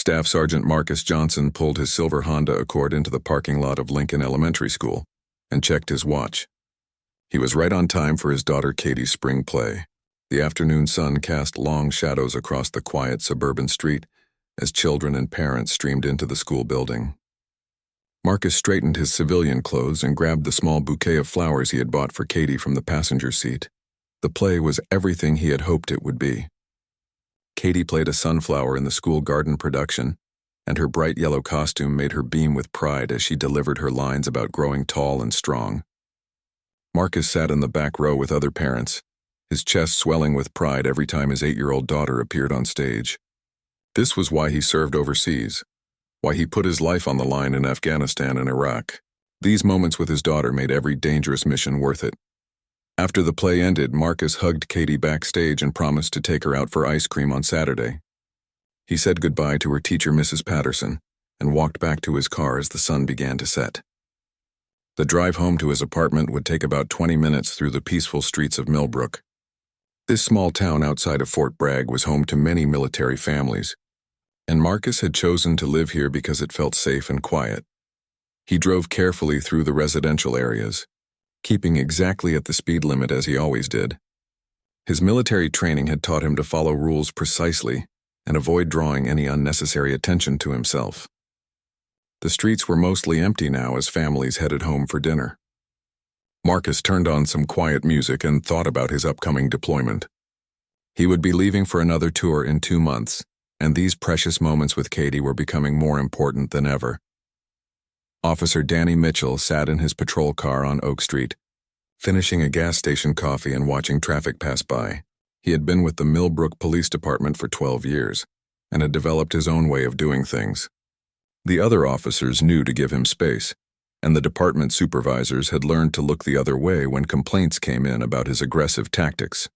Staff Sergeant Marcus Johnson pulled his silver Honda Accord into the parking lot of Lincoln Elementary School and checked his watch. He was right on time for his daughter Katie's spring play. The afternoon sun cast long shadows across the quiet suburban street as children and parents streamed into the school building. Marcus straightened his civilian clothes and grabbed the small bouquet of flowers he had bought for Katie from the passenger seat. The play was everything he had hoped it would be. Katie played a sunflower in the school garden production, and her bright yellow costume made her beam with pride as she delivered her lines about growing tall and strong. Marcus sat in the back row with other parents, his chest swelling with pride every time his 8-year-old daughter appeared on stage. This was why he served overseas, why he put his life on the line in Afghanistan and Iraq. These moments with his daughter made every dangerous mission worth it. After the play ended, Marcus hugged Katie backstage and promised to take her out for ice cream on Saturday. He said goodbye to her teacher, Mrs. Patterson, and walked back to his car as the sun began to set. The drive home to his apartment would take about 20 minutes through the peaceful streets of Millbrook. This small town outside of Fort Bragg was home to many military families, and Marcus had chosen to live here because it felt safe and quiet. He drove carefully through the residential areas, keeping exactly at the speed limit as he always did. His military training had taught him to follow rules precisely and avoid drawing any unnecessary attention to himself. The streets were mostly empty now as families headed home for dinner. Marcus turned on some quiet music and thought about his upcoming deployment. He would be leaving for another tour in 2 months, and these precious moments with Katie were becoming more important than ever. Officer Danny Mitchell sat in his patrol car on Oak Street, finishing a gas station coffee and watching traffic pass by. He had been with the Millbrook Police Department for 12 years and had developed his own way of doing things. The other officers knew to give him space, and the department supervisors had learned to look the other way when complaints came in about his aggressive tactics.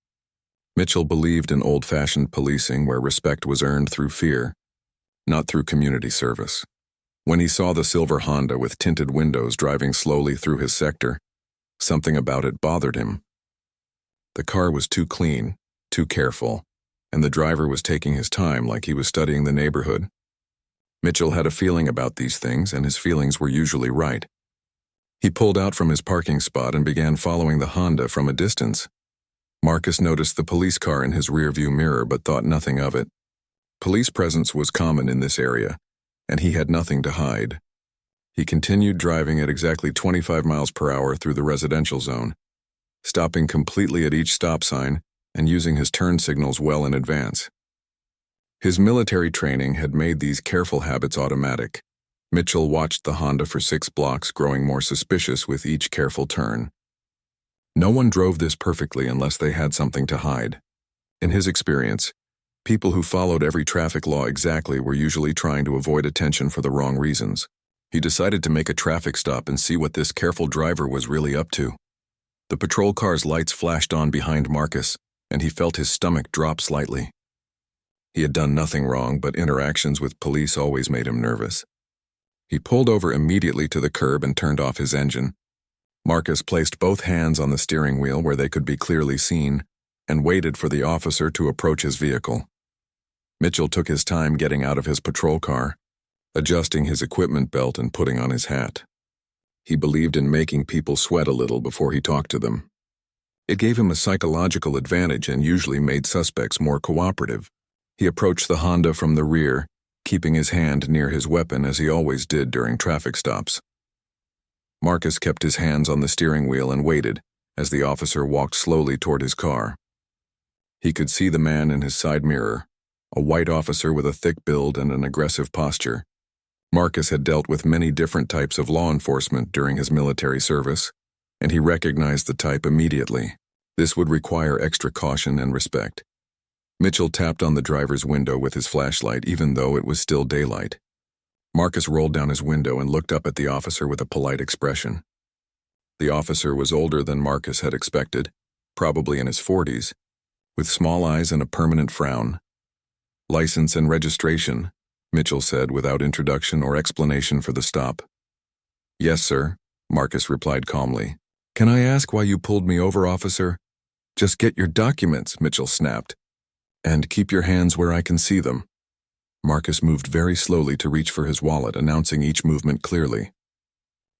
Mitchell believed in old-fashioned policing where respect was earned through fear, not through community service. When he saw the silver Honda with tinted windows driving slowly through his sector, something about it bothered him. The car was too clean, too careful, and the driver was taking his time like he was studying the neighborhood. Mitchell had a feeling about these things, and his feelings were usually right. He pulled out from his parking spot and began following the Honda from a distance. Marcus noticed the police car in his rearview mirror but thought nothing of it. Police presence was common in this area, and he had nothing to hide. He continued driving at exactly 25 miles per hour through the residential zone, stopping completely at each stop sign and using his turn signals well in advance. His military training had made these careful habits automatic. Mitchell watched the Honda for 6 blocks, growing more suspicious with each careful turn. No one drove this perfectly unless they had something to hide. In his experience, people who followed every traffic law exactly were usually trying to avoid attention for the wrong reasons. He decided to make a traffic stop and see what this careful driver was really up to. The patrol car's lights flashed on behind Marcus, and he felt his stomach drop slightly. He had done nothing wrong, but interactions with police always made him nervous. He pulled over immediately to the curb and turned off his engine. Marcus placed both hands on the steering wheel where they could be clearly seen and waited for the officer to approach his vehicle. Mitchell took his time getting out of his patrol car, adjusting his equipment belt and putting on his hat. He believed in making people sweat a little before he talked to them. It gave him a psychological advantage and usually made suspects more cooperative. He approached the Honda from the rear, keeping his hand near his weapon as he always did during traffic stops. Marcus kept his hands on the steering wheel and waited as the officer walked slowly toward his car. He could see the man in his side mirror, a white officer with a thick build and an aggressive posture. Marcus had dealt with many different types of law enforcement during his military service, and he recognized the type immediately. This would require extra caution and respect. Mitchell tapped on the driver's window with his flashlight even though it was still daylight. Marcus rolled down his window and looked up at the officer with a polite expression. The officer was older than Marcus had expected, probably in his 40s, with small eyes and a permanent frown. "License and registration," Mitchell said without introduction or explanation for the stop. "Yes, sir," Marcus replied calmly. "Can I ask why you pulled me over, officer?" "Just get your documents," Mitchell snapped. "And keep your hands where I can see them." Marcus moved very slowly to reach for his wallet, announcing each movement clearly.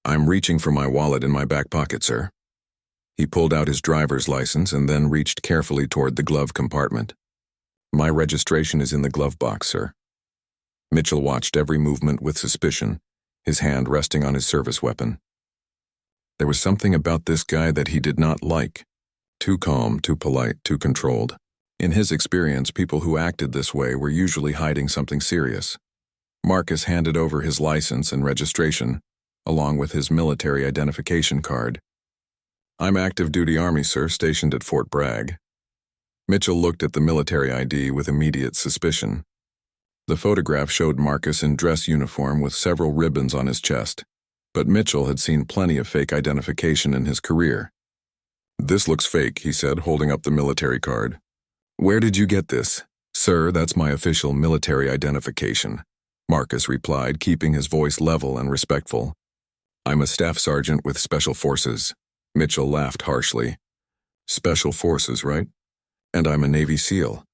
"I'm reaching for my wallet in my back pocket, sir." He pulled out his driver's license and then reached carefully toward the glove compartment. "My registration is in the glove box, sir." Mitchell watched every movement with suspicion, his hand resting on his service weapon. There was something about this guy that he did not like. Too calm, too polite, too controlled. In his experience, people who acted this way were usually hiding something serious. Marcus handed over his license and registration, along with his military identification card. "I'm active duty Army, sir, stationed at Fort Bragg." Mitchell looked at the military ID with immediate suspicion. The photograph showed Marcus in dress uniform with several ribbons on his chest, but Mitchell had seen plenty of fake identification in his career. "This looks fake," he said, holding up the military card. "Where did you get this?" "Sir, that's my official military identification," Marcus replied, keeping his voice level and respectful. "I'm a staff sergeant with Special Forces." Mitchell laughed harshly. "Special Forces, right? And I'm a Navy SEAL."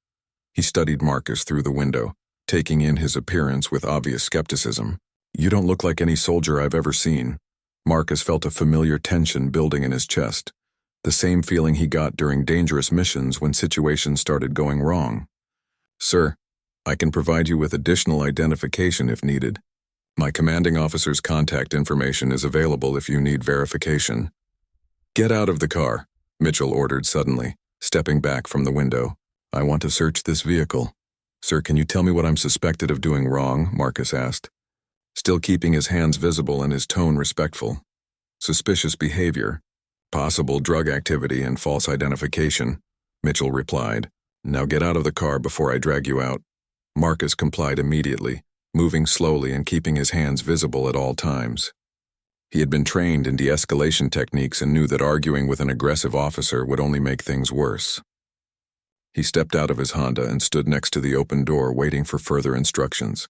He studied Marcus through the window, taking in his appearance with obvious skepticism. "You don't look like any soldier I've ever seen." Marcus felt a familiar tension building in his chest, the same feeling he got during dangerous missions when situations started going wrong. "Sir, I can provide you with additional identification if needed. My commanding officer's contact information is available if you need verification." "Get out of the car," Mitchell ordered suddenly, stepping back from the window. "I want to search this vehicle." "Sir, can you tell me what I'm suspected of doing wrong?" Marcus asked, still keeping his hands visible and his tone respectful. "Suspicious behavior, possible drug activity, and false identification," Mitchell replied. "Now get out of the car before I drag you out." Marcus complied immediately, moving slowly and keeping his hands visible at all times. He had been trained in de-escalation techniques and knew that arguing with an aggressive officer would only make things worse. He stepped out of his Honda and stood next to the open door, waiting for further instructions.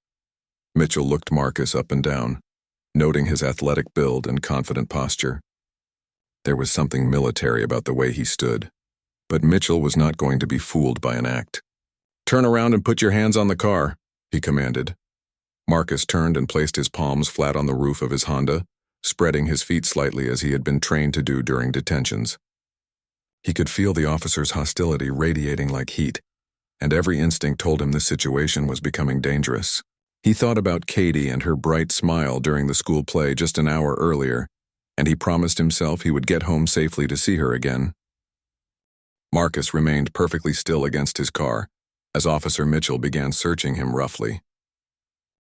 Mitchell looked Marcus up and down, noting his athletic build and confident posture. There was something military about the way he stood, but Mitchell was not going to be fooled by an act. "Turn around and put your hands on the car," he commanded. Marcus turned and placed his palms flat on the roof of his Honda, spreading his feet slightly as he had been trained to do during detentions. He could feel the officer's hostility radiating like heat, and every instinct told him this situation was becoming dangerous. He thought about Katie and her bright smile during the school play just an hour earlier, and he promised himself he would get home safely to see her again. Marcus remained perfectly still against his car, as Officer Mitchell began searching him roughly.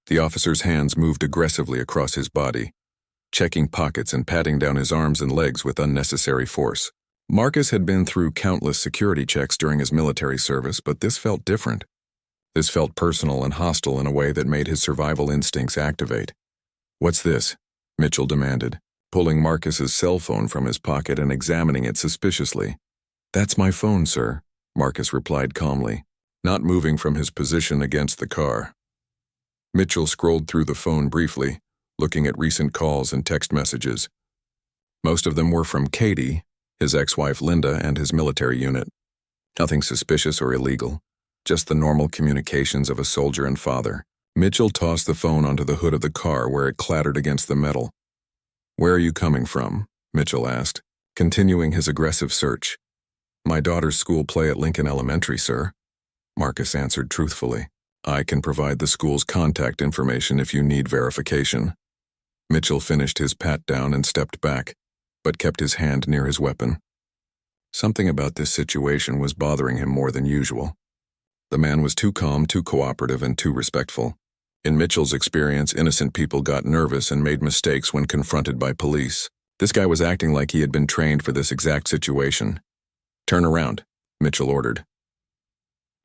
The officer's hands moved aggressively across his body, checking pockets and patting down his arms and legs with unnecessary force. Marcus had been through countless security checks during his military service, but this felt different. This felt personal and hostile in a way that made his survival instincts activate. "What's this?" Mitchell demanded, pulling Marcus's cell phone from his pocket and examining it suspiciously. "That's my phone, sir," Marcus replied calmly, not moving from his position against the car. Mitchell scrolled through the phone briefly, looking at recent calls and text messages. Most of them were from Katie, his ex-wife Linda, and his military unit. Nothing suspicious or illegal, just the normal communications of a soldier and father. Mitchell tossed the phone onto the hood of the car where it clattered against the metal. "Where are you coming from?" Mitchell asked, continuing his aggressive search. "My daughter's school play at Lincoln Elementary, sir," Marcus answered truthfully. "I can provide the school's contact information if you need verification." Mitchell finished his pat-down and stepped back, but kept his hand near his weapon. Something about this situation was bothering him more than usual. The man was too calm, too cooperative, and too respectful. In Mitchell's experience, innocent people got nervous and made mistakes when confronted by police. This guy was acting like he had been trained for this exact situation. "Turn around," Mitchell ordered.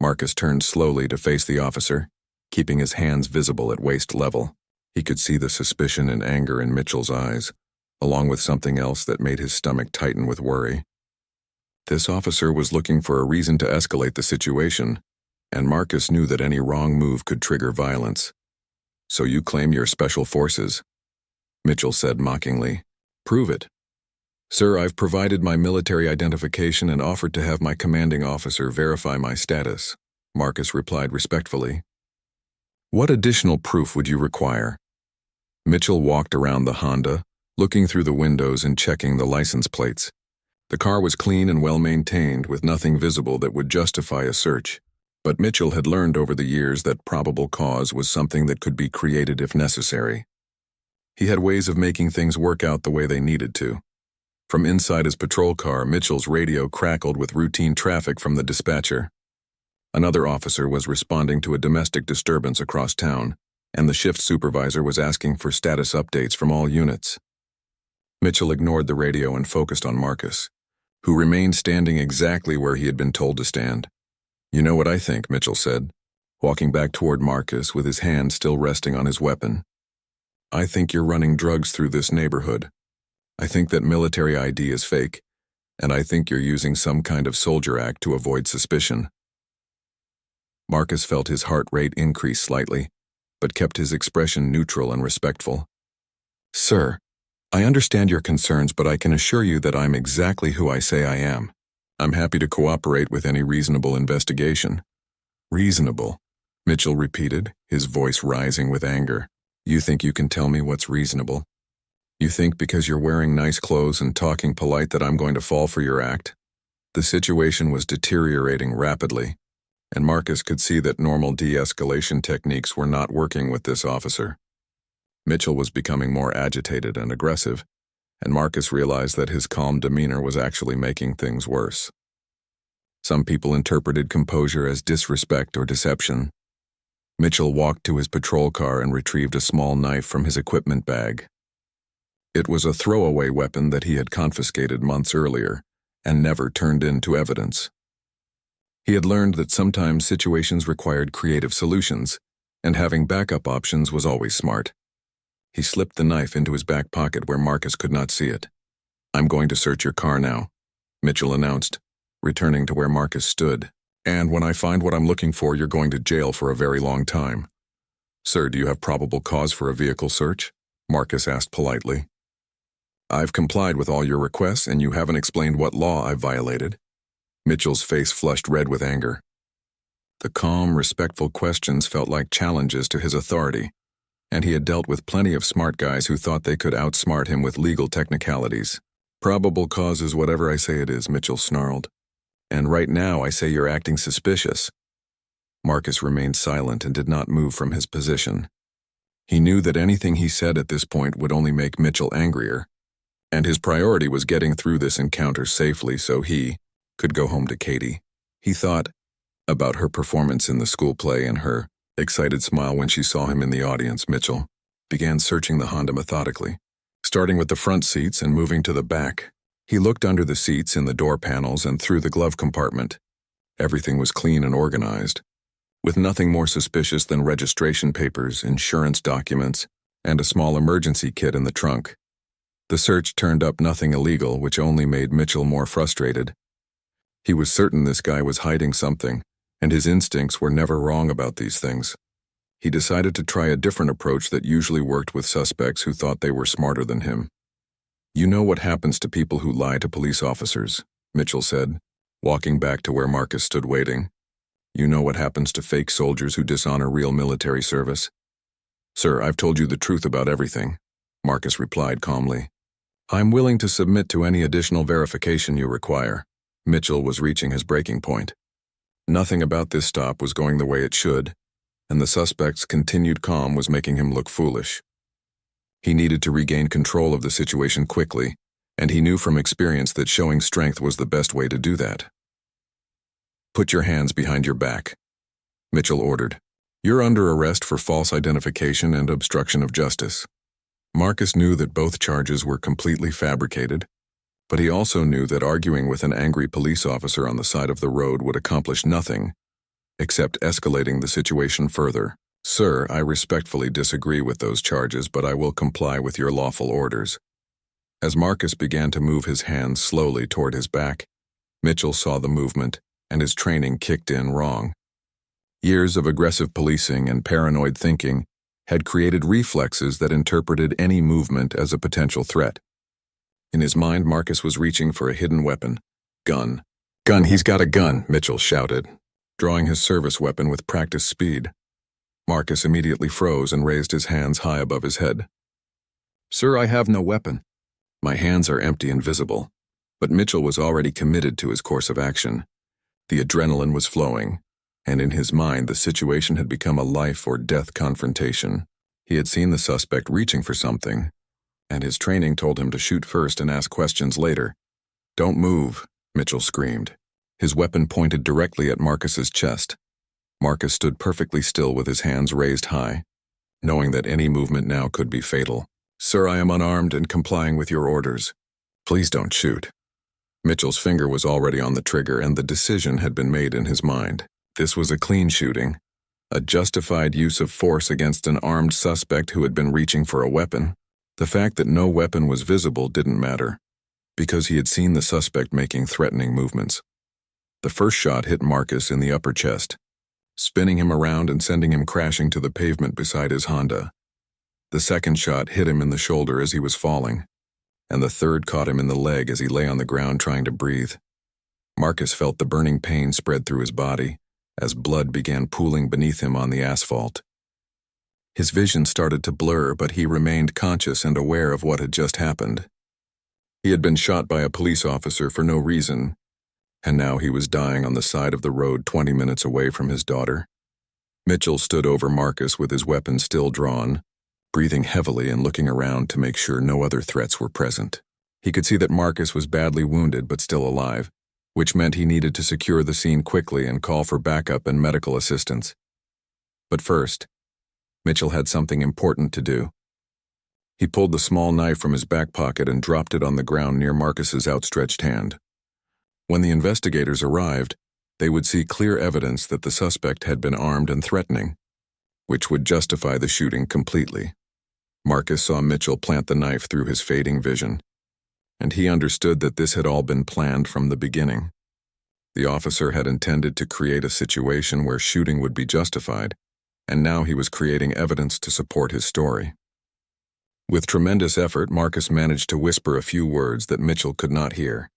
Marcus turned slowly to face the officer, keeping his hands visible at waist level. He could see the suspicion and anger in Mitchell's eyes, along with something else that made his stomach tighten with worry. This officer was looking for a reason to escalate the situation, and Marcus knew that any wrong move could trigger violence. "So you claim you're Special Forces?" Mitchell said mockingly. "Prove it." "Sir, I've provided my military identification and offered to have my commanding officer verify my status," Marcus replied respectfully. What additional proof would you require? Mitchell walked around the Honda, looking through the windows and checking the license plates. The car was clean and well-maintained, with nothing visible that would justify a search. But Mitchell had learned over the years that probable cause was something that could be created if necessary. He had ways of making things work out the way they needed to. From inside his patrol car, Mitchell's radio crackled with routine traffic from the dispatcher. Another officer was responding to a domestic disturbance across town, and the shift supervisor was asking for status updates from all units. Mitchell ignored the radio and focused on Marcus, who remained standing exactly where he had been told to stand. "You know what I think," Mitchell said, walking back toward Marcus with his hand still resting on his weapon. "I think you're running drugs through this neighborhood. I think that military ID is fake, and I think you're using some kind of soldier act to avoid suspicion." Marcus felt his heart rate increase slightly, but kept his expression neutral and respectful. "Sir, I understand your concerns, but I can assure you that I'm exactly who I say I am. I'm happy to cooperate with any reasonable investigation." "Reasonable," Mitchell repeated, his voice rising with anger. "You think you can tell me what's reasonable? You think because you're wearing nice clothes and talking polite that I'm going to fall for your act?" The situation was deteriorating rapidly, and Marcus could see that normal de-escalation techniques were not working with this officer. Mitchell was becoming more agitated and aggressive, and Marcus realized that his calm demeanor was actually making things worse. Some people interpreted composure as disrespect or deception. Mitchell walked to his patrol car and retrieved a small knife from his equipment bag. It was a throwaway weapon that he had confiscated months earlier and never turned into evidence. He had learned that sometimes situations required creative solutions, and having backup options was always smart. He slipped the knife into his back pocket where Marcus could not see it. "I'm going to search your car now," Mitchell announced, returning to where Marcus stood. "And when I find what I'm looking for, you're going to jail for a very long time." "Sir, do you have probable cause for a vehicle search?" Marcus asked politely. "I've complied with all your requests, and you haven't explained what law I've violated." Mitchell's face flushed red with anger. The calm, respectful questions felt like challenges to his authority, and he had dealt with plenty of smart guys who thought they could outsmart him with legal technicalities. "Probable cause is whatever I say it is," Mitchell snarled. "And right now I say you're acting suspicious." Marcus remained silent and did not move from his position. He knew that anything he said at this point would only make Mitchell angrier, and his priority was getting through this encounter safely so he could go home to Katie. He thought about her performance in the school play and her excited smile when she saw him in the audience. Mitchell began searching the Honda methodically, starting with the front seats and moving to the back. He looked under the seats, in the door panels, and through the glove compartment. Everything was clean and organized, with nothing more suspicious than registration papers, insurance documents, and a small emergency kit in the trunk. The search turned up nothing illegal, which only made Mitchell more frustrated. He was certain this guy was hiding something, and his instincts were never wrong about these things. He decided to try a different approach that usually worked with suspects who thought they were smarter than him. "You know what happens to people who lie to police officers," Mitchell said, walking back to where Marcus stood waiting. "You know what happens to fake soldiers who dishonor real military service." "Sir, I've told you the truth about everything," Marcus replied calmly. "I'm willing to submit to any additional verification you require." Mitchell was reaching his breaking point. Nothing about this stop was going the way it should, and the suspect's continued calm was making him look foolish. He needed to regain control of the situation quickly, and he knew from experience that showing strength was the best way to do that. "Put your hands behind your back," Mitchell ordered. "You're under arrest for false identification and obstruction of justice." Marcus knew that both charges were completely fabricated, but he also knew that arguing with an angry police officer on the side of the road would accomplish nothing, except escalating the situation further. "Sir, I respectfully disagree with those charges, but I will comply with your lawful orders." As Marcus began to move his hands slowly toward his back, Mitchell saw the movement, and his training kicked in wrong. Years of aggressive policing and paranoid thinking had created reflexes that interpreted any movement as a potential threat. In his mind, Marcus was reaching for a hidden weapon. "Gun. Gun, he's got a gun," Mitchell shouted, drawing his service weapon with practiced speed. Marcus immediately froze and raised his hands high above his head. "Sir, I have no weapon." "My hands are empty and visible." But Mitchell was already committed to his course of action. The adrenaline was flowing, and in his mind the situation had become a life-or-death confrontation. He had seen the suspect reaching for something, and his training told him to shoot first and ask questions later. "Don't move," Mitchell screamed. His weapon pointed directly at Marcus's chest. Marcus stood perfectly still with his hands raised high, knowing that any movement now could be fatal. "Sir, I am unarmed and complying with your orders." "Please don't shoot." Mitchell's finger was already on the trigger, and the decision had been made in his mind. This was a clean shooting, a justified use of force against an armed suspect who had been reaching for a weapon. The fact that no weapon was visible didn't matter, because he had seen the suspect making threatening movements. The first shot hit Marcus in the upper chest, spinning him around and sending him crashing to the pavement beside his Honda. The second shot hit him in the shoulder as he was falling, and the third caught him in the leg as he lay on the ground trying to breathe. Marcus felt the burning pain spread through his body as blood began pooling beneath him on the asphalt. His vision started to blur, but he remained conscious and aware of what had just happened. He had been shot by a police officer for no reason, and now he was dying on the side of the road 20 minutes away from his daughter. Mitchell stood over Marcus with his weapon still drawn, breathing heavily and looking around to make sure no other threats were present. He could see that Marcus was badly wounded but still alive, which meant he needed to secure the scene quickly and call for backup and medical assistance. But first, Mitchell had something important to do. He pulled the small knife from his back pocket and dropped it on the ground near Marcus's outstretched hand. When the investigators arrived, they would see clear evidence that the suspect had been armed and threatening, which would justify the shooting completely. Marcus saw Mitchell plant the knife through his fading vision, and he understood that this had all been planned from the beginning. The officer had intended to create a situation where shooting would be justified, and now he was creating evidence to support his story. With tremendous effort, Marcus managed to whisper a few words that Mitchell could not hear.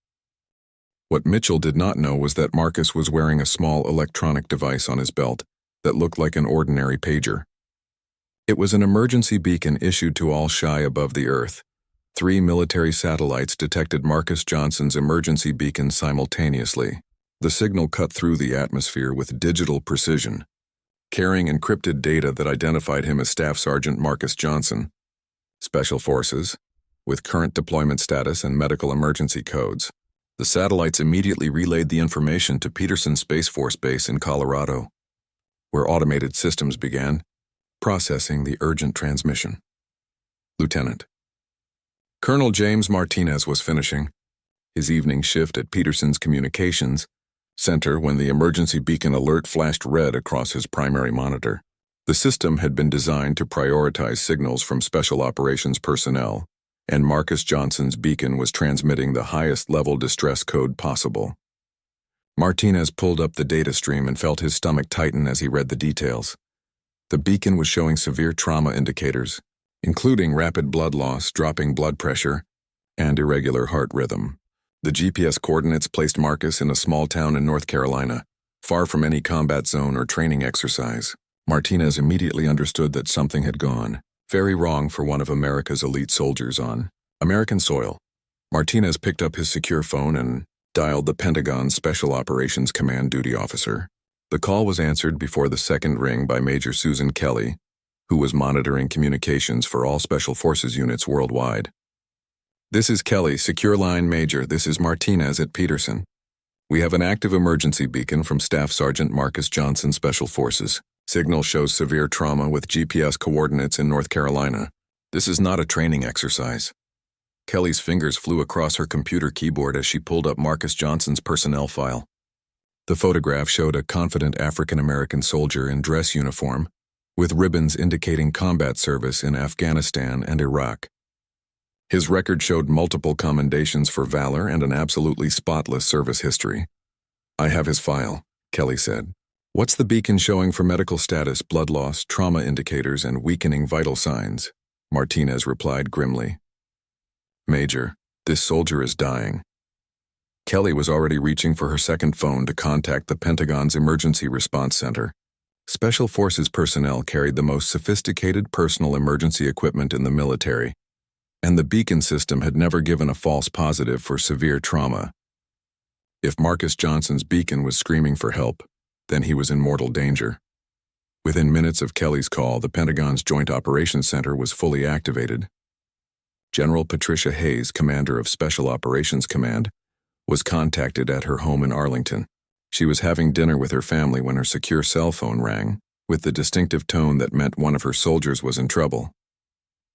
What Mitchell did not know was that Marcus was wearing a small electronic device on his belt that looked like an ordinary pager. It was an emergency beacon issued to all shy above the earth. 3 military satellites detected Marcus Johnson's emergency beacon simultaneously. The signal cut through the atmosphere with digital precision, carrying encrypted data that identified him as Staff Sergeant Marcus Johnson, Special Forces, with current deployment status and medical emergency codes. The satellites immediately relayed the information to Peterson Space Force Base in Colorado, where automated systems began processing the urgent transmission. Lieutenant. Colonel James Martinez was finishing his evening shift at Peterson's Communications Center when the emergency beacon alert flashed red across his primary monitor. The system had been designed to prioritize signals from Special Operations personnel, and Marcus Johnson's beacon was transmitting the highest level distress code possible. Martinez pulled up the data stream and felt his stomach tighten as he read the details. The beacon was showing severe trauma indicators, including rapid blood loss, dropping blood pressure, and irregular heart rhythm. The GPS coordinates placed Marcus in a small town in North Carolina, far from any combat zone or training exercise. Martinez immediately understood that something had gone very wrong for one of America's elite soldiers on American soil. Martinez picked up his secure phone and dialed the Pentagon's Special Operations Command duty officer. The call was answered before the second ring by Major Susan Kelly, who was monitoring communications for all Special Forces units worldwide. "This is Kelly, secure line Major. This is Martinez at Peterson. We have an active emergency beacon from Staff Sergeant Marcus Johnson, Special Forces. Signal shows severe trauma with GPS coordinates in North Carolina. This is not a training exercise." Kelly's fingers flew across her computer keyboard as she pulled up Marcus Johnson's personnel file. The photograph showed a confident African-American soldier in dress uniform, with ribbons indicating combat service in Afghanistan and Iraq. His record showed multiple commendations for valor and an absolutely spotless service history. "I have his file," Kelly said. "What's the beacon showing for medical status, blood loss, trauma indicators, and weakening vital signs?" Martinez replied grimly. "Major, this soldier is dying." Kelly was already reaching for her second phone to contact the Pentagon's Emergency Response Center. Special Forces personnel carried the most sophisticated personal emergency equipment in the military, and the beacon system had never given a false positive for severe trauma. If Marcus Johnson's beacon was screaming for help, then he was in mortal danger. Within minutes of Kelly's call, the Pentagon's Joint Operations Center was fully activated. General Patricia Hayes, commander of Special Operations Command, was contacted at her home in Arlington. She was having dinner with her family when her secure cell phone rang, with the distinctive tone that meant one of her soldiers was in trouble.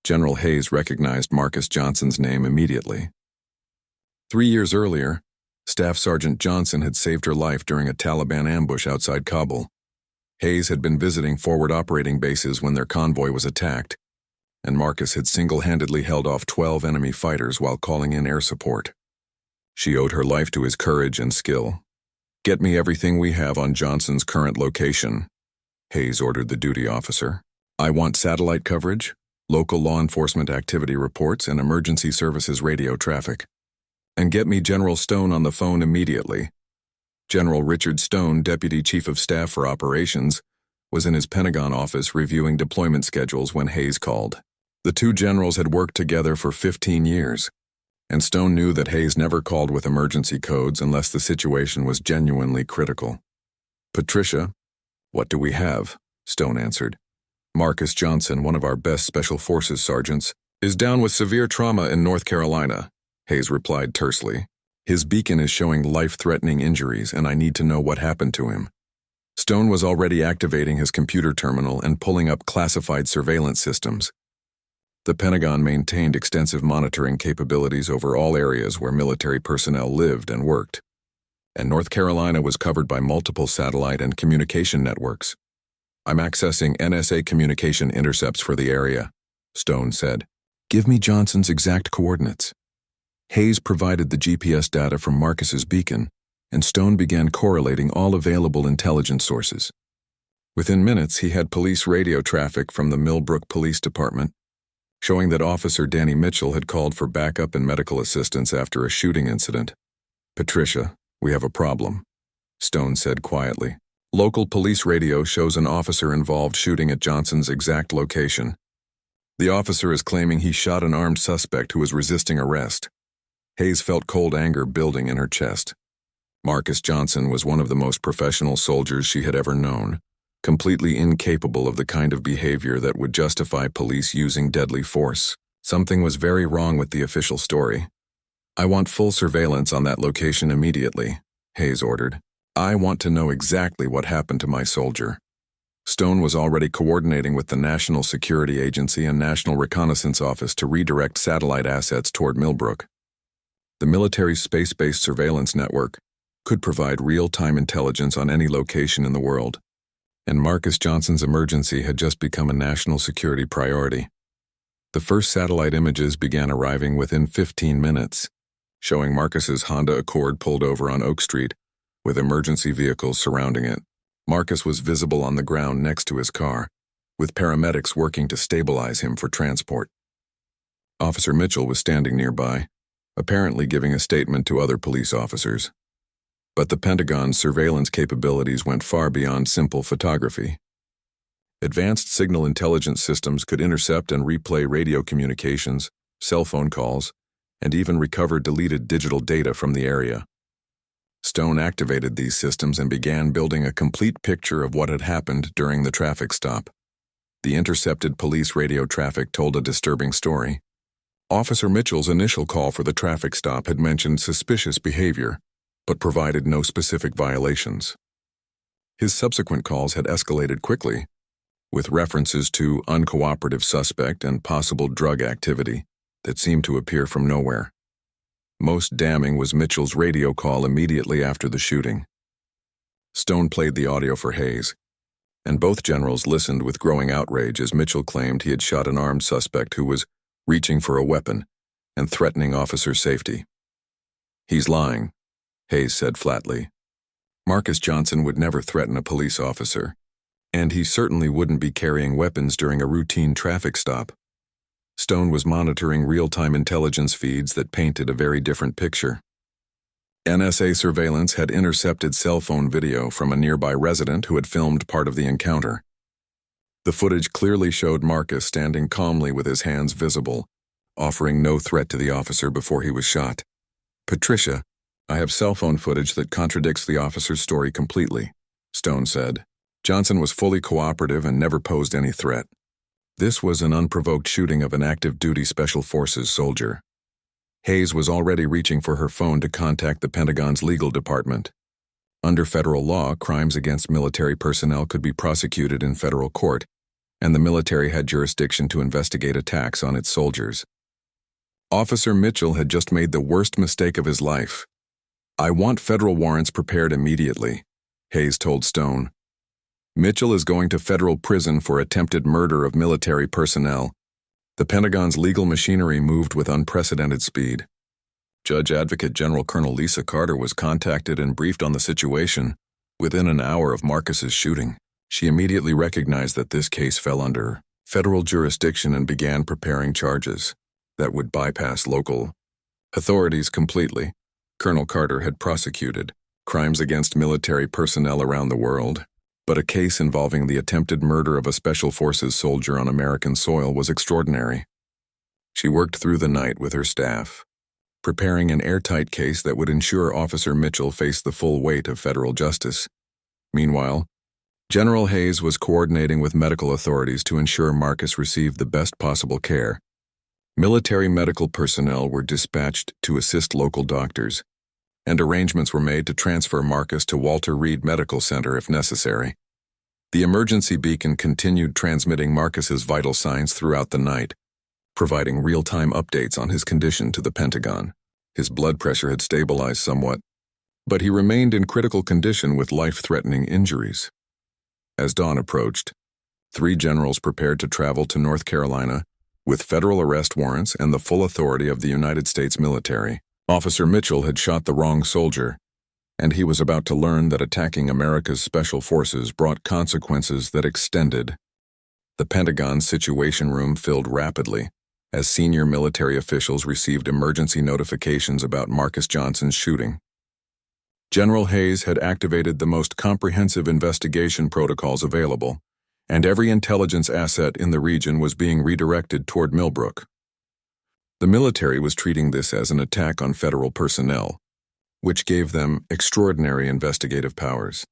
General Hayes recognized Marcus Johnson's name immediately. 3 years earlier, Staff Sergeant Johnson had saved her life during a Taliban ambush outside Kabul. Hayes had been visiting forward operating bases when their convoy was attacked, and Marcus had single-handedly held off 12 enemy fighters while calling in air support. She owed her life to his courage and skill. "Get me everything we have on Johnson's current location," Hayes ordered the duty officer. "I want satellite coverage, local law enforcement activity reports, and emergency services radio traffic. And get me General Stone on the phone immediately." General Richard Stone, Deputy Chief of Staff for Operations, was in his Pentagon office reviewing deployment schedules when Hayes called. The two generals had worked together for 15 years, and Stone knew that Hayes never called with emergency codes unless the situation was genuinely critical. "Patricia, what do we have?" Stone answered. "Marcus Johnson, one of our best Special Forces sergeants, is down with severe trauma in North Carolina," Hayes replied tersely. "His beacon is showing life-threatening injuries, and I need to know what happened to him." Stone was already activating his computer terminal and pulling up classified surveillance systems. The Pentagon maintained extensive monitoring capabilities over all areas where military personnel lived and worked, and North Carolina was covered by multiple satellite and communication networks. "I'm accessing NSA communication intercepts for the area," Stone said. "Give me Johnson's exact coordinates." Hayes provided the GPS data from Marcus's beacon, and Stone began correlating all available intelligence sources. Within minutes, he had police radio traffic from the Millbrook Police Department, showing that Officer Danny Mitchell had called for backup and medical assistance after a shooting incident. "Patricia, we have a problem," Stone said quietly. "Local police radio shows an officer-involved shooting at Johnson's exact location. The officer is claiming he shot an armed suspect who was resisting arrest." Hayes felt cold anger building in her chest. Marcus Johnson was one of the most professional soldiers she had ever known, completely incapable of the kind of behavior that would justify police using deadly force. Something was very wrong with the official story. "I want full surveillance on that location immediately," Hayes ordered. "I want to know exactly what happened to my soldier." Stone was already coordinating with the National Security Agency and National Reconnaissance Office to redirect satellite assets toward Millbrook. The military's space-based surveillance network could provide real-time intelligence on any location in the world, and Marcus Johnson's emergency had just become a national security priority. The first satellite images began arriving within 15 minutes, showing Marcus's Honda Accord pulled over on Oak Street, with emergency vehicles surrounding it. Marcus was visible on the ground next to his car, with paramedics working to stabilize him for transport. Officer Mitchell was standing nearby, apparently giving a statement to other police officers. But the Pentagon's surveillance capabilities went far beyond simple photography. Advanced signal intelligence systems could intercept and replay radio communications, cell phone calls, and even recover deleted digital data from the area. Stone activated these systems and began building a complete picture of what had happened during the traffic stop. The intercepted police radio traffic told a disturbing story. Officer Mitchell's initial call for the traffic stop had mentioned suspicious behavior, but provided no specific violations. His subsequent calls had escalated quickly, with references to uncooperative suspect and possible drug activity that seemed to appear from nowhere. Most damning was Mitchell's radio call immediately after the shooting. Stone played the audio for Hayes, and both generals listened with growing outrage as Mitchell claimed he had shot an armed suspect who was reaching for a weapon and threatening officer safety. "He's lying," Hayes said flatly. Marcus Johnson would never threaten a police officer, and he certainly wouldn't be carrying weapons during a routine traffic stop. Stone was monitoring real-time intelligence feeds that painted a very different picture. NSA surveillance had intercepted cell phone video from a nearby resident who had filmed part of the encounter. The footage clearly showed Marcus standing calmly with his hands visible, offering no threat to the officer before he was shot. "Patricia, I have cell phone footage that contradicts the officer's story completely," Stone said. Johnson was fully cooperative and never posed any threat. This was an unprovoked shooting of an active-duty Special Forces soldier. Hayes was already reaching for her phone to contact the Pentagon's legal department. Under federal law, crimes against military personnel could be prosecuted in federal court, and the military had jurisdiction to investigate attacks on its soldiers. Officer Mitchell had just made the worst mistake of his life. "I want federal warrants prepared immediately," Hayes told Stone. "Mitchell is going to federal prison for attempted murder of military personnel." The Pentagon's legal machinery moved with unprecedented speed. Judge Advocate General Colonel Lisa Carter was contacted and briefed on the situation. Within an hour of Marcus's shooting, she immediately recognized that this case fell under federal jurisdiction and began preparing charges that would bypass local authorities completely. Colonel Carter had prosecuted crimes against military personnel around the world, but a case involving the attempted murder of a Special Forces soldier on American soil was extraordinary. She worked through the night with her staff, preparing an airtight case that would ensure Officer Mitchell faced the full weight of federal justice. Meanwhile, General Hayes was coordinating with medical authorities to ensure Marcus received the best possible care. Military medical personnel were dispatched to assist local doctors, and arrangements were made to transfer Marcus to Walter Reed Medical Center if necessary. The emergency beacon continued transmitting Marcus's vital signs throughout the night, providing real-time updates on his condition to the Pentagon. His blood pressure had stabilized somewhat, but he remained in critical condition with life-threatening injuries. As dawn approached, 3 generals prepared to travel to North Carolina with federal arrest warrants and the full authority of the United States military. Officer Mitchell had shot the wrong soldier, and he was about to learn that attacking America's special forces brought consequences that extended. The Pentagon's Situation Room filled rapidly as senior military officials received emergency notifications about Marcus Johnson's shooting. General Hayes had activated the most comprehensive investigation protocols available, and every intelligence asset in the region was being redirected toward Millbrook. The military was treating this as an attack on federal personnel, which gave them extraordinary investigative powers.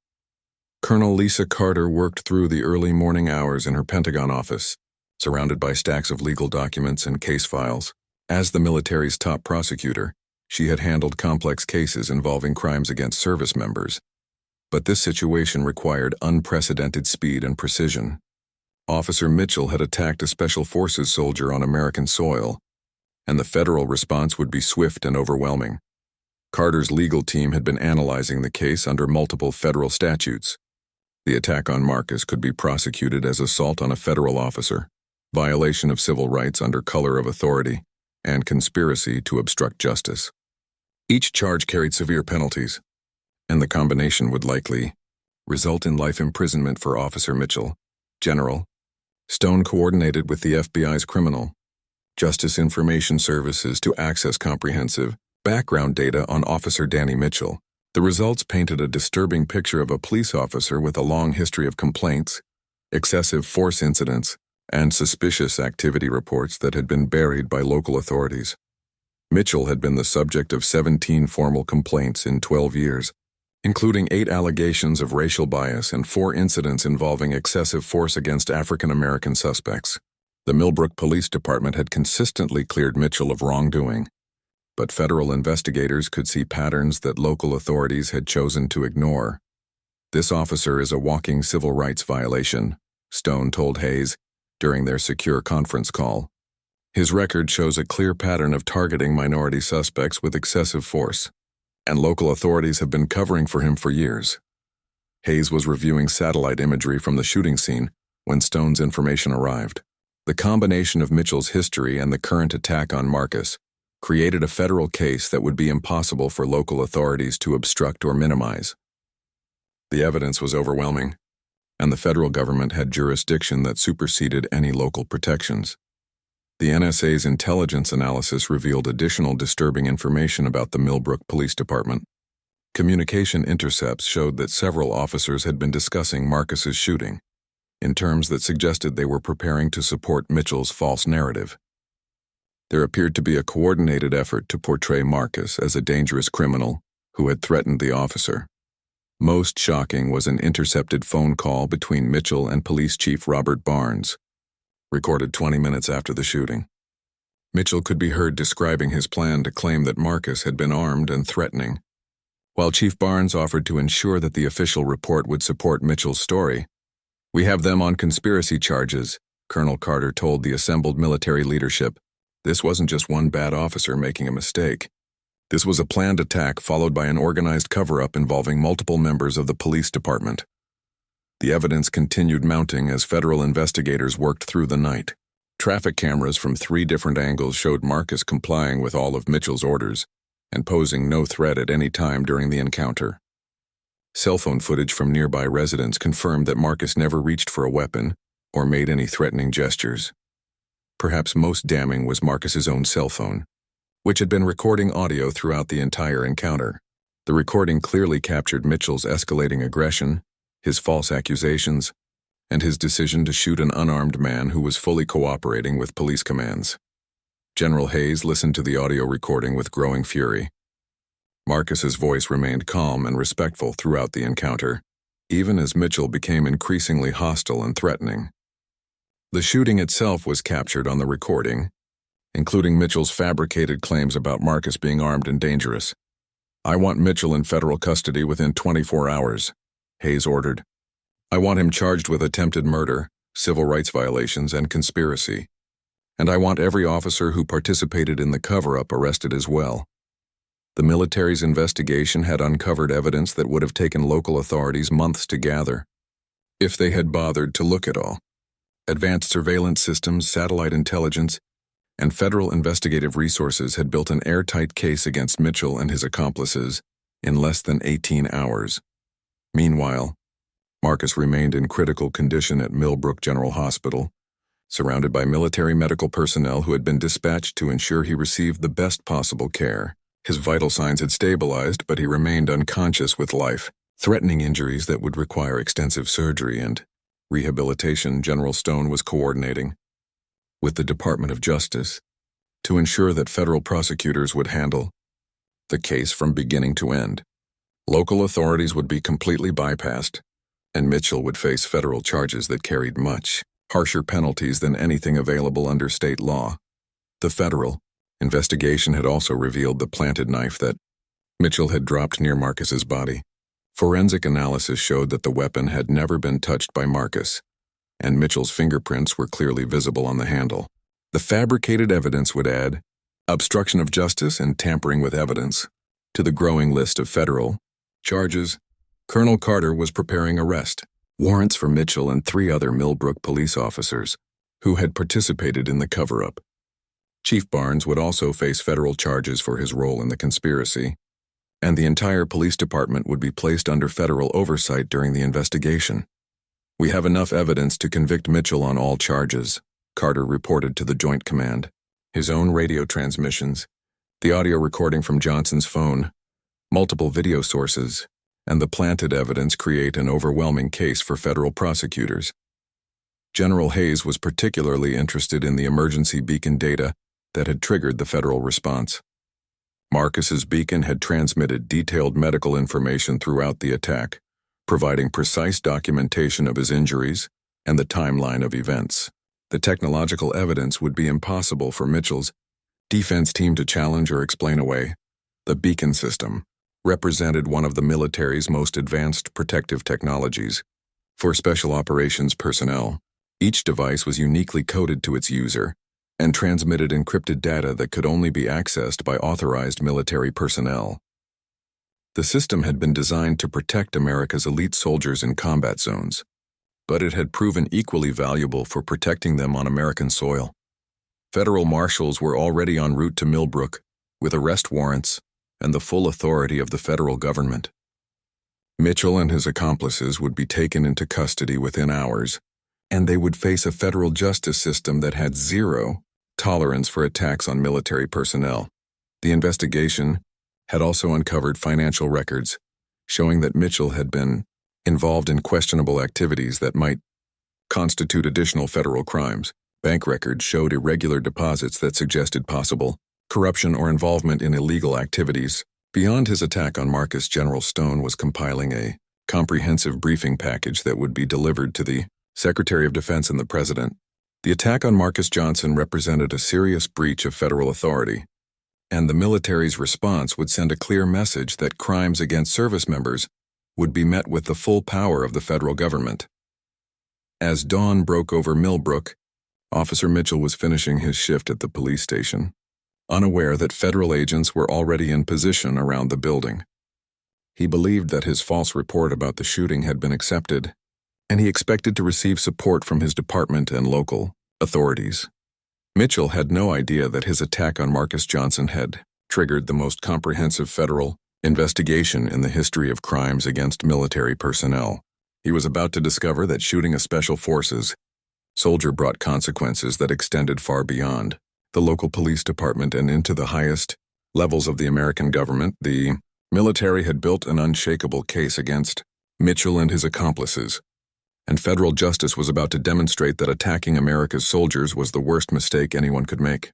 Colonel Lisa Carter worked through the early morning hours in her Pentagon office, surrounded by stacks of legal documents and case files. As the military's top prosecutor, she had handled complex cases involving crimes against service members. But this situation required unprecedented speed and precision. Officer Mitchell had attacked a Special Forces soldier on American soil, and the federal response would be swift and overwhelming. Carter's legal team had been analyzing the case under multiple federal statutes. The attack on Marcus could be prosecuted as assault on a federal officer, violation of civil rights under color of authority, and conspiracy to obstruct justice. Each charge carried severe penalties, and the combination would likely result in life imprisonment for Officer Mitchell. General Stone coordinated with the FBI's Criminal Justice Information Services to access comprehensive background data on Officer Danny Mitchell. The results painted a disturbing picture of a police officer with a long history of complaints, excessive force incidents, and suspicious activity reports that had been buried by local authorities. Mitchell had been the subject of 17 formal complaints in 12 years, including 8 allegations of racial bias and 4 incidents involving excessive force against African American suspects. The Millbrook Police Department had consistently cleared Mitchell of wrongdoing, but federal investigators could see patterns that local authorities had chosen to ignore. "This officer is a walking civil rights violation," Stone told Hayes during their secure conference call. "His record shows a clear pattern of targeting minority suspects with excessive force, and local authorities have been covering for him for years." Hayes was reviewing satellite imagery from the shooting scene when Stone's information arrived. The combination of Mitchell's history and the current attack on Marcus created a federal case that would be impossible for local authorities to obstruct or minimize. The evidence was overwhelming, and the federal government had jurisdiction that superseded any local protections. The NSA's intelligence analysis revealed additional disturbing information about the Millbrook Police Department. Communication intercepts showed that several officers had been discussing Marcus's shooting, in terms that suggested they were preparing to support Mitchell's false narrative. There appeared to be a coordinated effort to portray Marcus as a dangerous criminal who had threatened the officer. Most shocking was an intercepted phone call between Mitchell and Police Chief Robert Barnes, recorded 20 minutes after the shooting. Mitchell could be heard describing his plan to claim that Marcus had been armed and threatening. While Chief Barnes offered to ensure that the official report would support Mitchell's story, "We have them on conspiracy charges," Colonel Carter told the assembled military leadership. This wasn't just one bad officer making a mistake. This was a planned attack followed by an organized cover-up involving multiple members of the police department. The evidence continued mounting as federal investigators worked through the night. Traffic cameras from 3 different angles showed Marcus complying with all of Mitchell's orders and posing no threat at any time during the encounter. Cell phone footage from nearby residents confirmed that Marcus never reached for a weapon or made any threatening gestures. Perhaps most damning was Marcus's own cell phone, which had been recording audio throughout the entire encounter. The recording clearly captured Mitchell's escalating aggression, his false accusations, and his decision to shoot an unarmed man who was fully cooperating with police commands. General Hayes listened to the audio recording with growing fury. Marcus's voice remained calm and respectful throughout the encounter, even as Mitchell became increasingly hostile and threatening. The shooting itself was captured on the recording, including Mitchell's fabricated claims about Marcus being armed and dangerous. "I want Mitchell in federal custody within 24 hours, Hayes ordered. "I want him charged with attempted murder, civil rights violations, and conspiracy. And I want every officer who participated in the cover-up arrested as well." The military's investigation had uncovered evidence that would have taken local authorities months to gather, if they had bothered to look at all. Advanced surveillance systems, satellite intelligence, and federal investigative resources had built an airtight case against Mitchell and his accomplices in less than 18 hours. Meanwhile, Marcus remained in critical condition at Millbrook General Hospital, surrounded by military medical personnel who had been dispatched to ensure he received the best possible care. His vital signs had stabilized, but he remained unconscious with life-threatening injuries that would require extensive surgery and rehabilitation. General Stone was coordinating with the Department of Justice to ensure that federal prosecutors would handle the case from beginning to end. Local authorities would be completely bypassed, and Mitchell would face federal charges that carried much harsher penalties than anything available under state law. The federal investigation had also revealed the planted knife that Mitchell had dropped near Marcus's body. Forensic analysis showed that the weapon had never been touched by Marcus, and Mitchell's fingerprints were clearly visible on the handle. The fabricated evidence would add obstruction of justice and tampering with evidence to the growing list of federal charges. Colonel Carter was preparing arrest warrants for Mitchell and 3 other Millbrook police officers who had participated in the cover-up. Chief Barnes would also face federal charges for his role in the conspiracy, and the entire police department would be placed under federal oversight during the investigation. "We have enough evidence to convict Mitchell on all charges," Carter reported to the Joint Command. His own radio transmissions, the audio recording from Johnson's phone, multiple video sources, and the planted evidence create an overwhelming case for federal prosecutors. General Hayes was particularly interested in the emergency beacon data that had triggered the federal response. Marcus's beacon had transmitted detailed medical information throughout the attack, providing precise documentation of his injuries and the timeline of events. The technological evidence would be impossible for Mitchell's defense team to challenge or explain away. The beacon system represented one of the military's most advanced protective technologies. For special operations personnel, each device was uniquely coded to its user and transmitted encrypted data that could only be accessed by authorized military personnel. The system had been designed to protect America's elite soldiers in combat zones, but it had proven equally valuable for protecting them on American soil. Federal marshals were already en route to Millbrook with arrest warrants and the full authority of the federal government. Mitchell and his accomplices would be taken into custody within hours, and they would face a federal justice system that had zero tolerance for attacks on military personnel. The investigation had also uncovered financial records showing that Mitchell had been involved in questionable activities that might constitute additional federal crimes. Bank records showed irregular deposits that suggested possible corruption or involvement in illegal activities. Beyond his attack on Marcus, General Stone was compiling a comprehensive briefing package that would be delivered to the Secretary of Defense and the President. The attack on Marcus Johnson represented a serious breach of federal authority, and the military's response would send a clear message that crimes against service members would be met with the full power of the federal government. As dawn broke over Millbrook, Officer Mitchell was finishing his shift at the police station, unaware that federal agents were already in position around the building. He believed that his false report about the shooting had been accepted, and he expected to receive support from his department and local authorities. Mitchell had no idea that his attack on Marcus Johnson had triggered the most comprehensive federal investigation in the history of crimes against military personnel. He was about to discover that shooting a special forces soldier brought consequences that extended far beyond the local police department and into the highest levels of the American government. The military had built an unshakable case against Mitchell and his accomplices, and federal justice was about to demonstrate that attacking America's soldiers was the worst mistake anyone could make.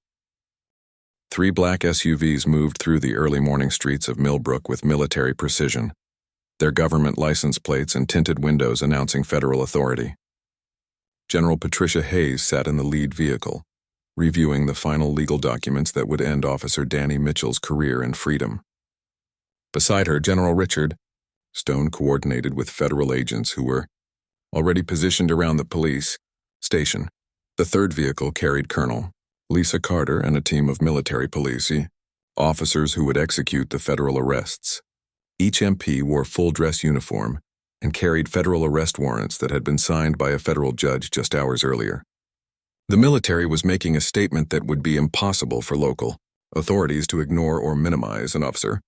3 black SUVs moved through the early morning streets of Millbrook with military precision, their government license plates and tinted windows announcing federal authority. General Patricia Hayes sat in the lead vehicle, reviewing the final legal documents that would end Officer Danny Mitchell's career in freedom. Beside her, General Richard Stone coordinated with federal agents who were already positioned around the police station. The third vehicle carried Colonel Lisa Carter and a team of military police officers who would execute the federal arrests. Each MP wore full-dress uniform and carried federal arrest warrants that had been signed by a federal judge just hours earlier. The military was making a statement that would be impossible for local authorities to ignore or minimize. An officer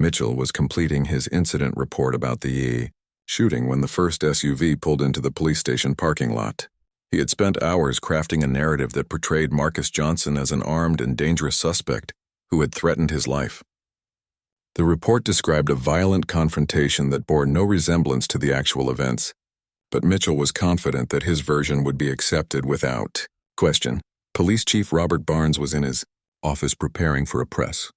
Mitchell was completing his incident report about the shooting when the first SUV pulled into the police station parking lot. He had spent hours crafting a narrative that portrayed Marcus Johnson as an armed and dangerous suspect who had threatened his life. The report described a violent confrontation that bore no resemblance to the actual events, but Mitchell was confident that his version would be accepted without question. Police Chief Robert Barnes was in his office preparing for a press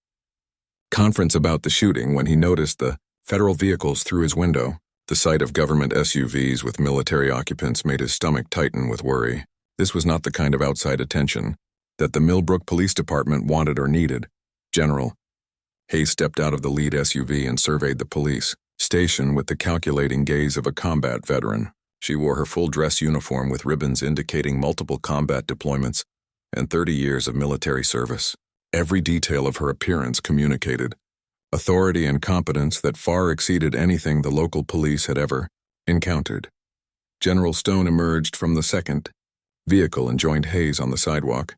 conference about the shooting when he noticed the federal vehicles through his window. The sight of government SUVs with military occupants made his stomach tighten with worry. This was not the kind of outside attention that the Millbrook Police Department wanted or needed. General Hayes stepped out of the lead SUV and surveyed the police station with the calculating gaze of a combat veteran. She wore her full-dress uniform with ribbons indicating multiple combat deployments and 30 years of military service. Every detail of her appearance communicated authority and competence that far exceeded anything the local police had ever encountered. General Stone emerged from the second vehicle and joined Hayes on the sidewalk.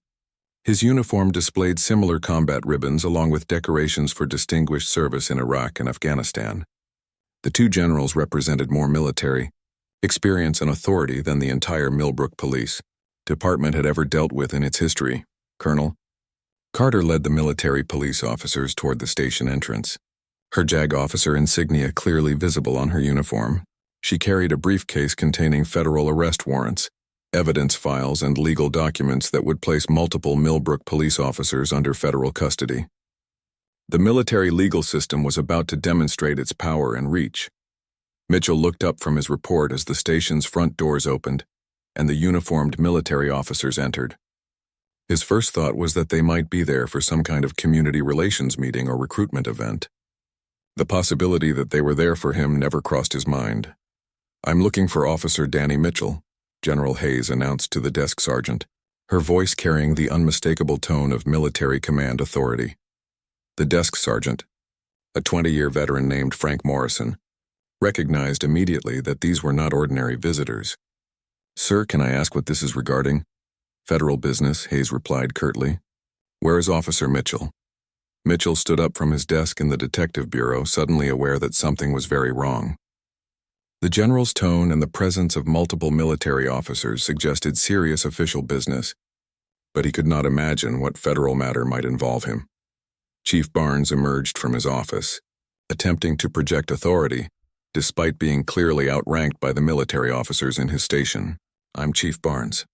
His uniform displayed similar combat ribbons along with decorations for distinguished service in Iraq and Afghanistan. The two generals represented more military experience and authority than the entire Millbrook Police Department had ever dealt with in its history. Colonel Carter led the military police officers toward the station entrance, her JAG officer insignia clearly visible on her uniform. She carried a briefcase containing federal arrest warrants, evidence files, and legal documents that would place multiple Millbrook police officers under federal custody. The military legal system was about to demonstrate its power and reach. Mitchell looked up from his report as the station's front doors opened and the uniformed military officers entered. His first thought was that they might be there for some kind of community relations meeting or recruitment event. The possibility that they were there for him never crossed his mind. "I'm looking for Officer Danny Mitchell," General Hayes announced to the desk sergeant, her voice carrying the unmistakable tone of military command authority. The desk sergeant, a 20-year veteran named Frank Morrison, recognized immediately that these were not ordinary visitors. "Sir, can I ask what this is regarding?" "Federal business," Hayes replied curtly. "Where is Officer Mitchell?" Mitchell stood up from his desk in the detective bureau, suddenly aware that something was very wrong. The general's tone and the presence of multiple military officers suggested serious official business, but he could not imagine what federal matter might involve him. Chief Barnes emerged from his office, attempting to project authority, despite being clearly outranked by the military officers in his station. "I'm Chief Barnes.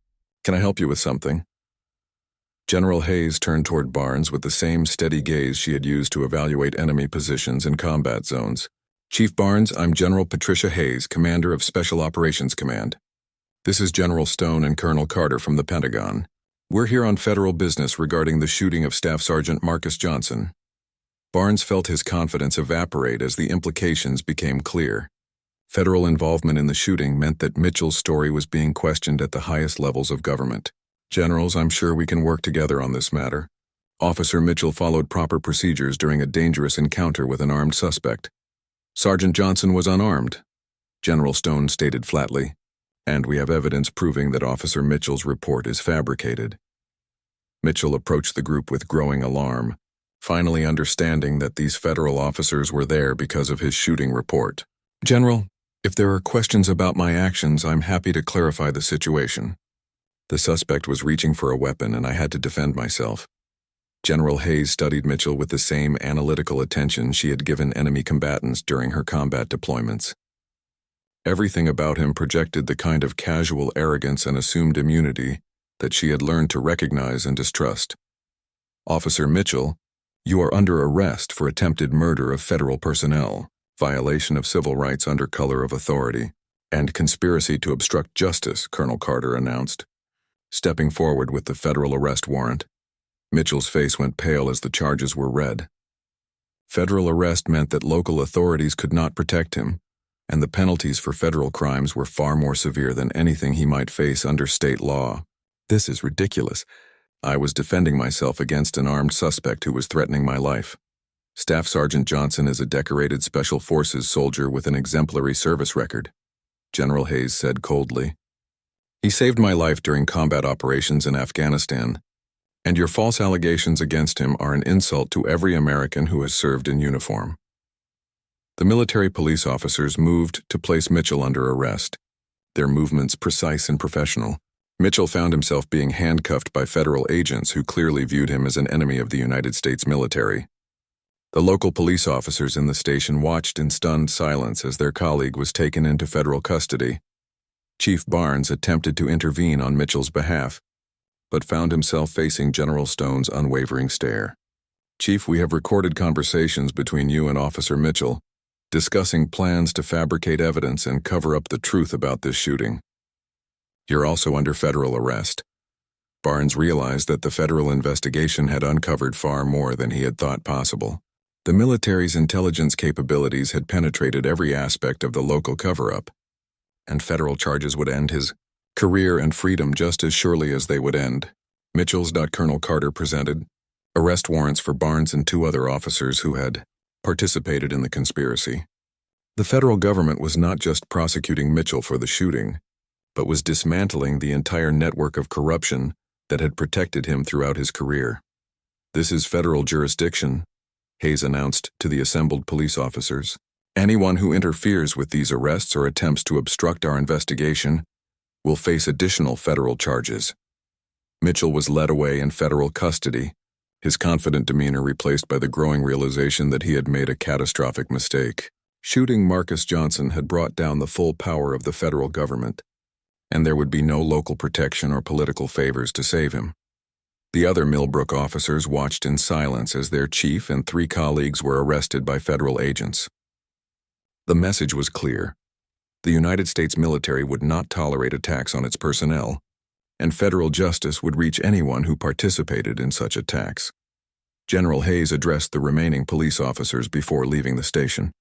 Can I help you with something?" General Hayes turned toward Barnes with the same steady gaze she had used to evaluate enemy positions in combat zones. "Chief Barnes, I'm General Patricia Hayes, Commander of Special Operations Command. This is General Stone and Colonel Carter from the Pentagon. We're here on federal business regarding the shooting of Staff Sergeant Marcus Johnson." Barnes felt his confidence evaporate as the implications became clear. Federal involvement in the shooting meant that Mitchell's story was being questioned at the highest levels of government. "Generals, I'm sure we can work together on this matter. Officer Mitchell followed proper procedures during a dangerous encounter with an armed suspect. Sergeant Johnson was unarmed," General Stone stated flatly, "and we have evidence proving that Officer Mitchell's report is fabricated." Mitchell approached the group with growing alarm, finally understanding that these federal officers were there because of his shooting report. "General, if there are questions about my actions, I'm happy to clarify the situation. The suspect was reaching for a weapon and I had to defend myself." General Hayes studied Mitchell with the same analytical attention she had given enemy combatants during her combat deployments. Everything about him projected the kind of casual arrogance and assumed immunity that she had learned to recognize and distrust. "Officer Mitchell, you are under arrest for attempted murder of federal personnel, violation of civil rights under color of authority, and conspiracy to obstruct justice," Colonel Carter announced, stepping forward with the federal arrest warrant. Mitchell's face went pale as the charges were read. Federal arrest meant that local authorities could not protect him, and the penalties for federal crimes were far more severe than anything he might face under state law. "This is ridiculous. I was defending myself against an armed suspect who was threatening my life. Staff Sergeant Johnson is a decorated Special Forces soldier with an exemplary service record," General Hayes said coldly. "He saved my life during combat operations in Afghanistan, and your false allegations against him are an insult to every American who has served in uniform." The military police officers moved to place Mitchell under arrest, their movements precise and professional. Mitchell found himself being handcuffed by federal agents who clearly viewed him as an enemy of the United States military. The local police officers in the station watched in stunned silence as their colleague was taken into federal custody. Chief Barnes attempted to intervene on Mitchell's behalf, but found himself facing General Stone's unwavering stare. "Chief, we have recorded conversations between you and Officer Mitchell, discussing plans to fabricate evidence and cover up the truth about this shooting. You're also under federal arrest." Barnes realized that the federal investigation had uncovered far more than he had thought possible. The military's intelligence capabilities had penetrated every aspect of the local cover-up, and federal charges would end his career and freedom just as surely as they would end Mitchell's. Colonel Carter presented arrest warrants for Barnes and 2 other officers who had participated in the conspiracy. The federal government was not just prosecuting Mitchell for the shooting, but was dismantling the entire network of corruption that had protected him throughout his career. "This is federal jurisdiction," Hayes announced to the assembled police officers. "Anyone who interferes with these arrests or attempts to obstruct our investigation will face additional federal charges." Mitchell was led away in federal custody, his confident demeanor replaced by the growing realization that he had made a catastrophic mistake. Shooting Marcus Johnson had brought down the full power of the federal government, and there would be no local protection or political favors to save him. The other Millbrook officers watched in silence as their chief and 3 colleagues were arrested by federal agents. The message was clear. The United States military would not tolerate attacks on its personnel, and federal justice would reach anyone who participated in such attacks. General Hayes addressed the remaining police officers before leaving the station.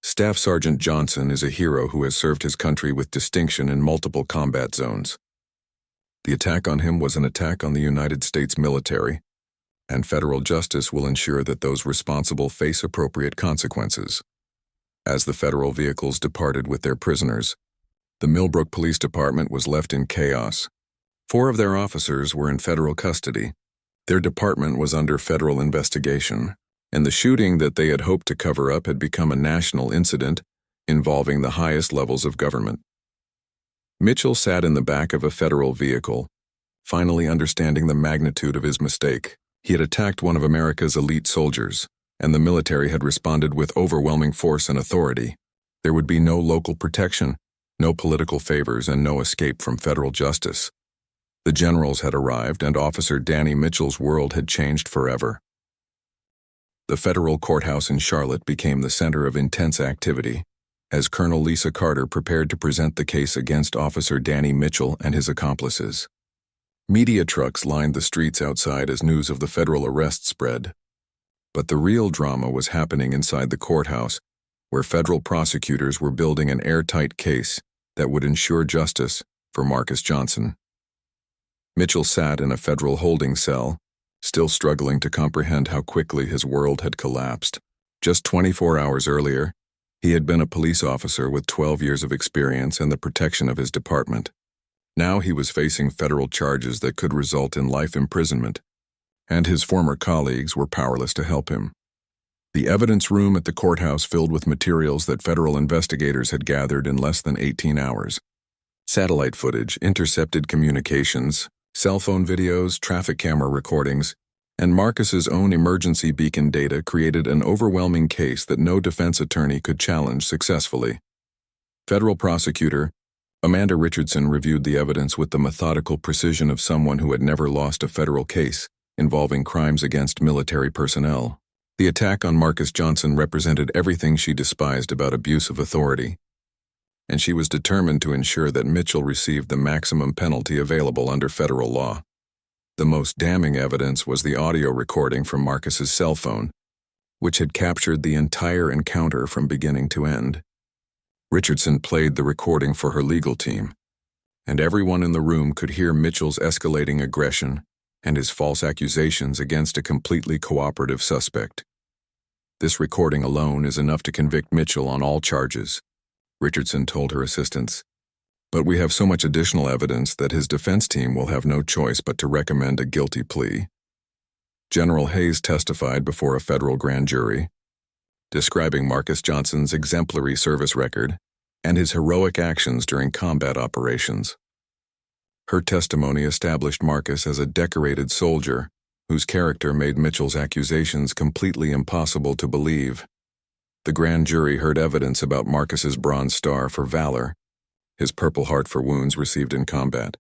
"Staff Sergeant Johnson is a hero who has served his country with distinction in multiple combat zones. The attack on him was an attack on the United States military, and federal justice will ensure that those responsible face appropriate consequences." As the federal vehicles departed with their prisoners, the Millbrook Police Department was left in chaos. 4 of their officers were in federal custody. Their department was under federal investigation, and the shooting that they had hoped to cover up had become a national incident involving the highest levels of government. Mitchell sat in the back of a federal vehicle, finally understanding the magnitude of his mistake. He had attacked one of America's elite soldiers, and the military had responded with overwhelming force and authority. There would be no local protection, no political favors, and no escape from federal justice. The generals had arrived, and Officer Danny Mitchell's world had changed forever. The federal courthouse in Charlotte became the center of intense activity, as Colonel Lisa Carter prepared to present the case against Officer Danny Mitchell and his accomplices. Media trucks lined the streets outside as news of the federal arrest spread. But the real drama was happening inside the courthouse, where federal prosecutors were building an airtight case that would ensure justice for Marcus Johnson. Mitchell sat in a federal holding cell, still struggling to comprehend how quickly his world had collapsed. Just 24 hours earlier, he had been a police officer with 12 years of experience and the protection of his department. Now he was facing federal charges that could result in life imprisonment, and his former colleagues were powerless to help him. The evidence room at the courthouse filled with materials that federal investigators had gathered in less than 18 hours. Satellite footage, intercepted communications, cell phone videos, traffic camera recordings, and Marcus's own emergency beacon data created an overwhelming case that no defense attorney could challenge successfully. Federal prosecutor Amanda Richardson reviewed the evidence with the methodical precision of someone who had never lost a federal case involving crimes against military personnel. The attack on Marcus Johnson represented everything she despised about abuse of authority, and she was determined to ensure that Mitchell received the maximum penalty available under federal law. The most damning evidence was the audio recording from Marcus's cell phone, which had captured the entire encounter from beginning to end. Richardson played the recording for her legal team, and everyone in the room could hear Mitchell's escalating aggression and his false accusations against a completely cooperative suspect. This recording alone is enough to convict Mitchell on all charges, Richardson told her assistants. But we have so much additional evidence that his defense team will have no choice but to recommend a guilty plea. General Hayes testified before a federal grand jury, describing Marcus Johnson's exemplary service record and his heroic actions during combat operations. Her testimony established Marcus as a decorated soldier whose character made Mitchell's accusations completely impossible to believe. The grand jury heard evidence about Marcus's Bronze Star for valor, his Purple Heart for wounds received in combat,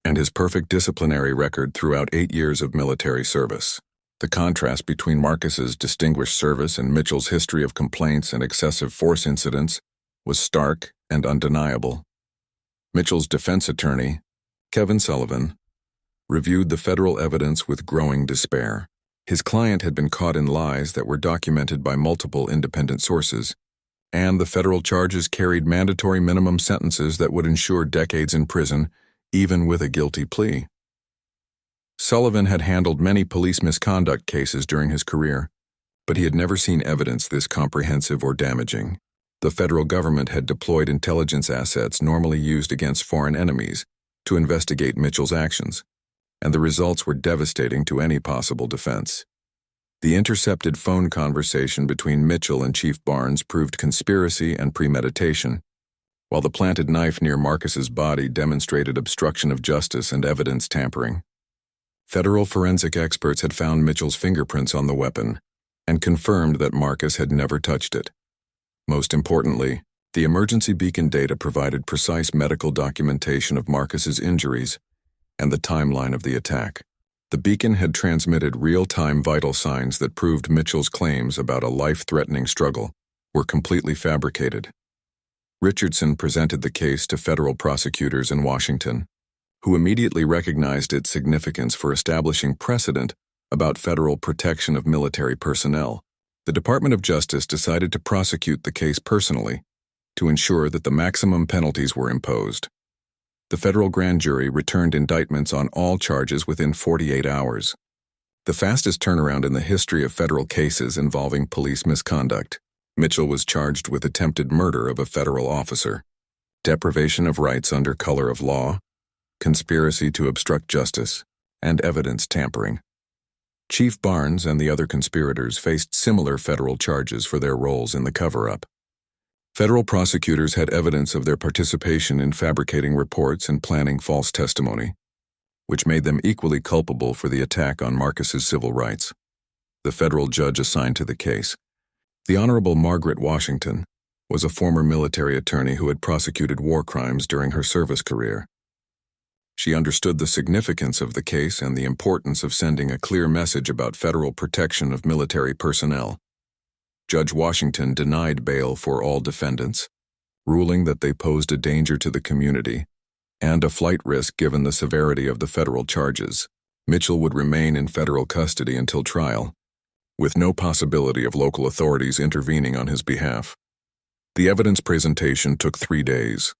and his perfect disciplinary record throughout 8 years of military service. The contrast between Marcus's distinguished service and Mitchell's history of complaints and excessive force incidents was stark and undeniable. Mitchell's defense attorney, Kevin Sullivan, reviewed the federal evidence with growing despair. His client had been caught in lies that were documented by multiple independent sources, and the federal charges carried mandatory minimum sentences that would ensure decades in prison, even with a guilty plea. Sullivan had handled many police misconduct cases during his career, but he had never seen evidence this comprehensive or damaging. The federal government had deployed intelligence assets normally used against foreign enemies to investigate Mitchell's actions, and the results were devastating to any possible defense. The intercepted phone conversation between Mitchell and Chief Barnes proved conspiracy and premeditation, while the planted knife near Marcus's body demonstrated obstruction of justice and evidence tampering. Federal forensic experts had found Mitchell's fingerprints on the weapon and confirmed that Marcus had never touched it. Most importantly, the emergency beacon data provided precise medical documentation of Marcus's injuries and the timeline of the attack. The beacon had transmitted real-time vital signs that proved Mitchell's claims about a life-threatening struggle were completely fabricated. Richardson presented the case to federal prosecutors in Washington, who immediately recognized its significance for establishing precedent about federal protection of military personnel. The Department of Justice decided to prosecute the case personally to ensure that the maximum penalties were imposed. The federal grand jury returned indictments on all charges within 48 hours, the fastest turnaround in the history of federal cases involving police misconduct. Mitchell was charged with attempted murder of a federal officer, deprivation of rights under color of law, conspiracy to obstruct justice, and evidence tampering. Chief Barnes and the other conspirators faced similar federal charges for their roles in the cover-up. Federal prosecutors had evidence of their participation in fabricating reports and planning false testimony, which made them equally culpable for the attack on Marcus's civil rights. the federal judge assigned to the case. The Honorable Margaret Washington was a former military attorney who had prosecuted war crimes during her service career. She understood the significance of the case and the importance of sending a clear message about federal protection of military personnel. Judge Washington denied bail for all defendants, ruling that they posed a danger to the community and a flight risk given the severity of the federal charges. Mitchell would remain in federal custody until trial, with no possibility of local authorities intervening on his behalf. The evidence presentation took 3 days,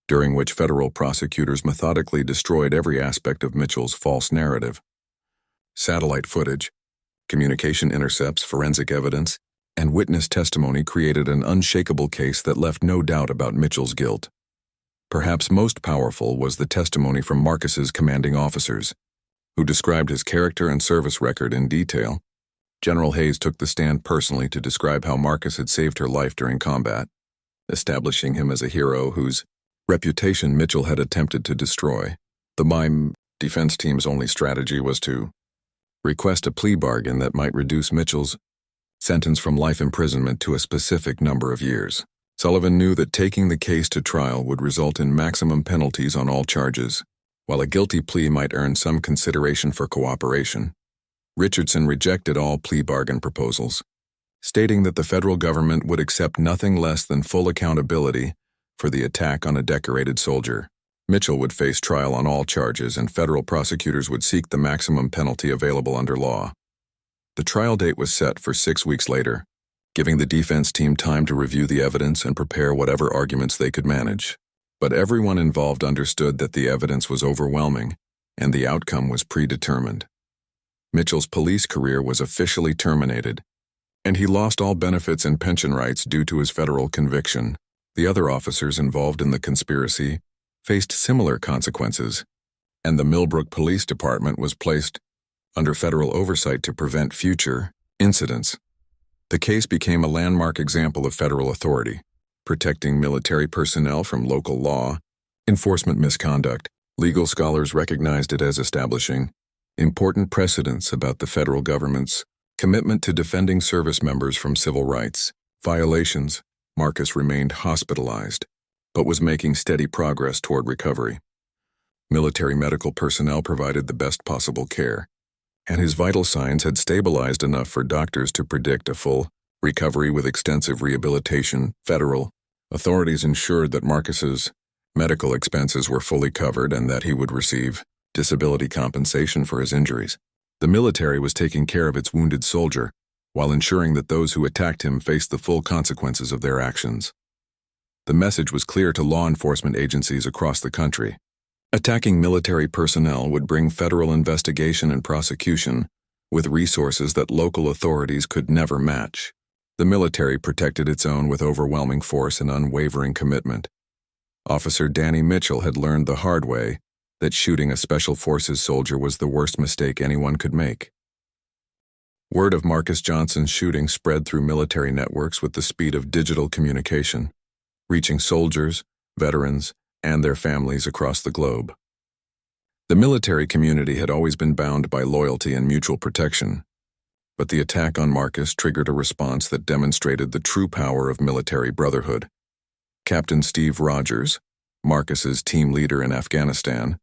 during which federal prosecutors methodically destroyed every aspect of Mitchell's false narrative. Satellite footage, communication intercepts, forensic evidence, and witness testimony created an unshakable case that left no doubt about Mitchell's guilt. Perhaps most powerful was the testimony from Marcus's commanding officers, who described his character and service record in detail. General Hayes took the stand personally to describe how Marcus had saved her life during combat, establishing him as a hero whose reputation Mitchell had attempted to destroy. The MIME defense team's only strategy was to request a plea bargain that might reduce Mitchell's sentence from life imprisonment to a specific number of years. Sullivan knew that taking the case to trial would result in maximum penalties on all charges, while a guilty plea might earn some consideration for cooperation. Richardson rejected all plea bargain proposals, stating that the federal government would accept nothing less than full accountability for the attack on a decorated soldier. Mitchell would face trial on all charges, and federal prosecutors would seek the maximum penalty available under law. The trial date was set for 6 weeks later, giving the defense team time to review the evidence and prepare whatever arguments they could manage. But everyone involved understood that the evidence was overwhelming, and the outcome was predetermined. Mitchell's police career was officially terminated, and he lost all benefits and pension rights due to his federal conviction. The other officers involved in the conspiracy faced similar consequences, and the Millbrook Police Department was placed under federal oversight to prevent future incidents. The case became a landmark example of federal authority, protecting military personnel from local law enforcement misconduct. Legal scholars recognized it as establishing important precedents about the federal government's commitment to defending service members from civil rights violations. Marcus remained hospitalized, but was making steady progress toward recovery. Military medical personnel provided the best possible care, and his vital signs had stabilized enough for doctors to predict a full recovery with extensive rehabilitation. Federal authorities ensured that Marcus's medical expenses were fully covered and that he would receive disability compensation for his injuries. The military was taking care of its wounded soldier, while ensuring that those who attacked him faced the full consequences of their actions. The message was clear to law enforcement agencies across the country. Attacking military personnel would bring federal investigation and prosecution with resources that local authorities could never match. The military protected its own with overwhelming force and unwavering commitment. Officer Danny Mitchell had learned the hard way that shooting a Special Forces soldier was the worst mistake anyone could make. Word of Marcus Johnson's shooting spread through military networks with the speed of digital communication, reaching soldiers, veterans, and their families across the globe. The military community had always been bound by loyalty and mutual protection, but the attack on Marcus triggered a response that demonstrated the true power of military brotherhood. Captain Steve Rogers, Marcus's team leader in Afghanistan,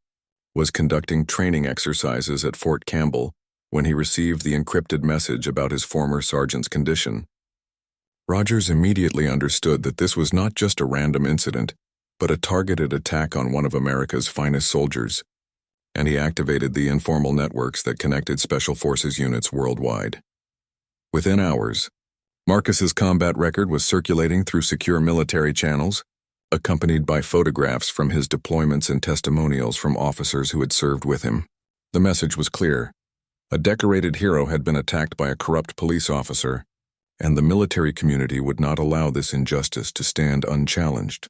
was conducting training exercises at Fort Campbell when he received the encrypted message about his former sergeant's condition. Rogers immediately understood that this was not just a random incident, but a targeted attack on one of America's finest soldiers, and he activated the informal networks that connected Special Forces units worldwide. Within hours, Marcus's combat record was circulating through secure military channels, accompanied by photographs from his deployments and testimonials from officers who had served with him. The message was clear. A decorated hero had been attacked by a corrupt police officer, and the military community would not allow this injustice to stand unchallenged.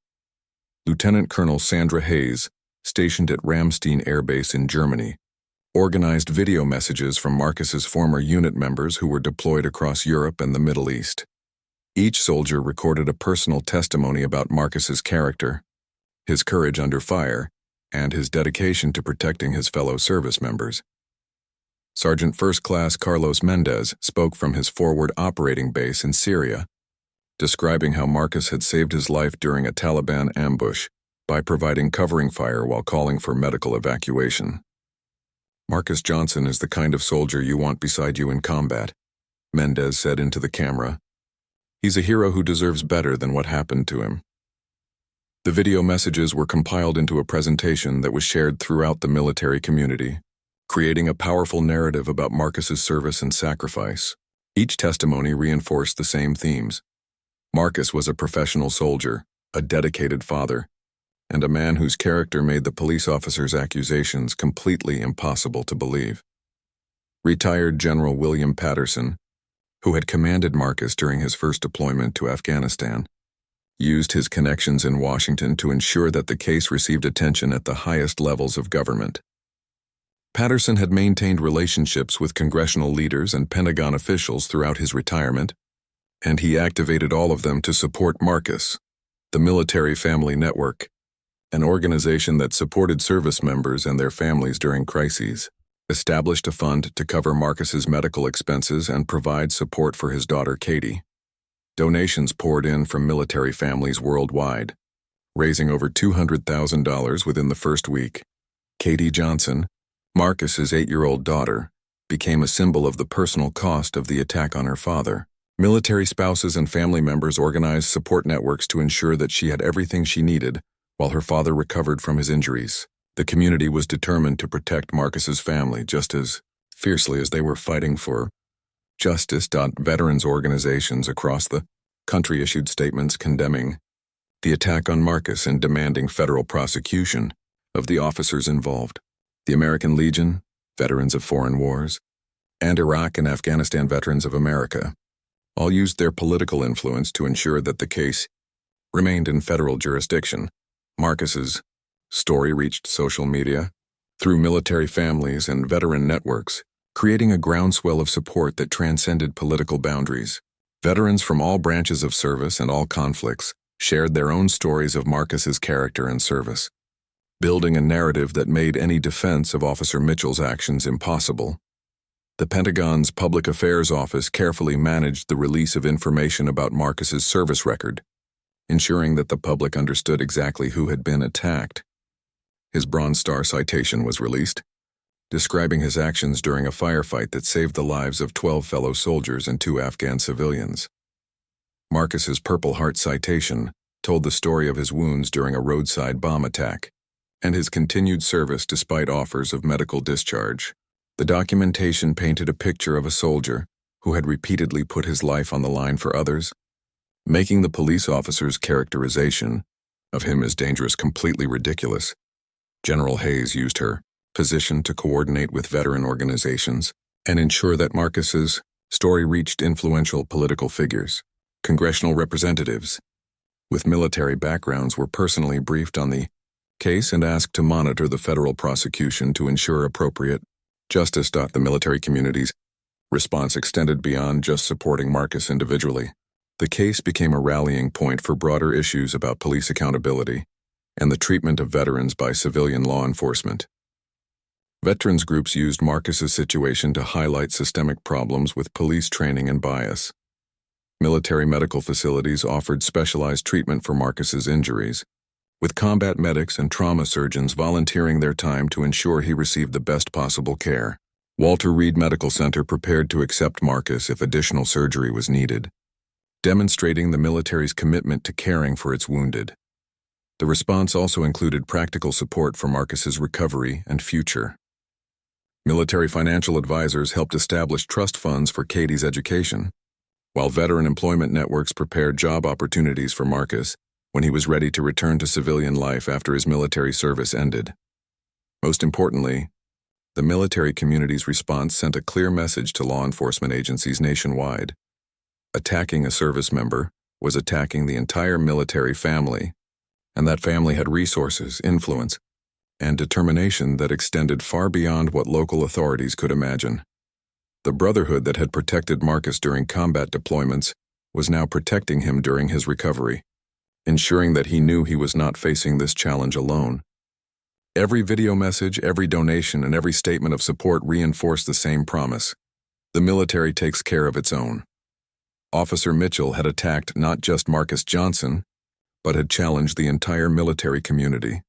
Lieutenant Colonel Sandra Hayes, stationed at Ramstein Air Base in Germany, organized video messages from Marcus's former unit members who were deployed across Europe and the Middle East. Each soldier recorded a personal testimony about Marcus's character, his courage under fire, and his dedication to protecting his fellow service members. Sergeant First Class Carlos Mendez spoke from his forward operating base in Syria, describing how Marcus had saved his life during a Taliban ambush by providing covering fire while calling for medical evacuation. "Marcus Johnson is the kind of soldier you want beside you in combat," Mendez said into the camera. "He's a hero who deserves better than what happened to him." The video messages were compiled into a presentation that was shared throughout the military community, creating a powerful narrative about Marcus's service and sacrifice. Each testimony reinforced the same themes. Marcus was a professional soldier, a dedicated father, and a man whose character made the police officer's accusations completely impossible to believe. Retired General William Patterson, who had commanded Marcus during his first deployment to Afghanistan, used his connections in Washington to ensure that the case received attention at the highest levels of government. Patterson had maintained relationships with congressional leaders and Pentagon officials throughout his retirement, and he activated all of them to support Marcus. The Military Family Network, an organization that supported service members and their families during crises, established a fund to cover Marcus's medical expenses and provide support for his daughter Katie. Donations poured in from military families worldwide, raising over $200,000 within the first week. Katie Johnson, Marcus's 8-year-old daughter, became a symbol of the personal cost of the attack on her father. Military spouses and family members organized support networks to ensure that she had everything she needed while her father recovered from his injuries. The community was determined to protect Marcus's family just as fiercely as they were fighting for justice. Veterans organizations across the country issued statements condemning the attack on Marcus and demanding federal prosecution of the officers involved. The American Legion, Veterans of Foreign Wars, and Iraq and Afghanistan Veterans of America all used their political influence to ensure that the case remained in federal jurisdiction. Marcus's story reached social media through military families and veteran networks, creating a groundswell of support that transcended political boundaries. Veterans from all branches of service and all conflicts shared their own stories of Marcus's character and service, building a narrative that made any defense of Officer Mitchell's actions impossible. The Pentagon's Public Affairs Office carefully managed the release of information about Marcus's service record, ensuring that the public understood exactly who had been attacked. His Bronze Star citation was released, describing his actions during a firefight that saved the lives of 12 fellow soldiers and 2 Afghan civilians. Marcus's Purple Heart citation told the story of his wounds during a roadside bomb attack and his continued service despite offers of medical discharge. The documentation painted a picture of a soldier who had repeatedly put his life on the line for others, making the police officer's characterization of him as dangerous completely ridiculous. General Hayes used her position to coordinate with veteran organizations and ensure that Marcus's story reached influential political figures. Congressional representatives with military backgrounds were personally briefed on the case and asked to monitor the federal prosecution to ensure appropriate justice. The military community's response extended beyond just supporting Marcus individually. The case became a rallying point for broader issues about police accountability and the treatment of veterans by civilian law enforcement. Veterans groups used Marcus's situation to highlight systemic problems with police training and bias. Military medical facilities offered specialized treatment for Marcus's injuries, with combat medics and trauma surgeons volunteering their time to ensure he received the best possible care. Walter Reed Medical Center prepared to accept Marcus if additional surgery was needed, demonstrating the military's commitment to caring for its wounded. The response also included practical support for Marcus's recovery and future. Military financial advisors helped establish trust funds for Katie's education, while veteran employment networks prepared job opportunities for Marcus when he was ready to return to civilian life after his military service ended. Most importantly, the military community's response sent a clear message to law enforcement agencies nationwide. Attacking a service member was attacking the entire military family, and that family had resources, influence, and determination that extended far beyond what local authorities could imagine. The brotherhood that had protected Marcus during combat deployments was now protecting him during his recovery, ensuring that he knew he was not facing this challenge alone. Every video message, every donation, and every statement of support reinforced the same promise. The military takes care of its own. Officer Mitchell had attacked not just Marcus Johnson, but had challenged the entire military community.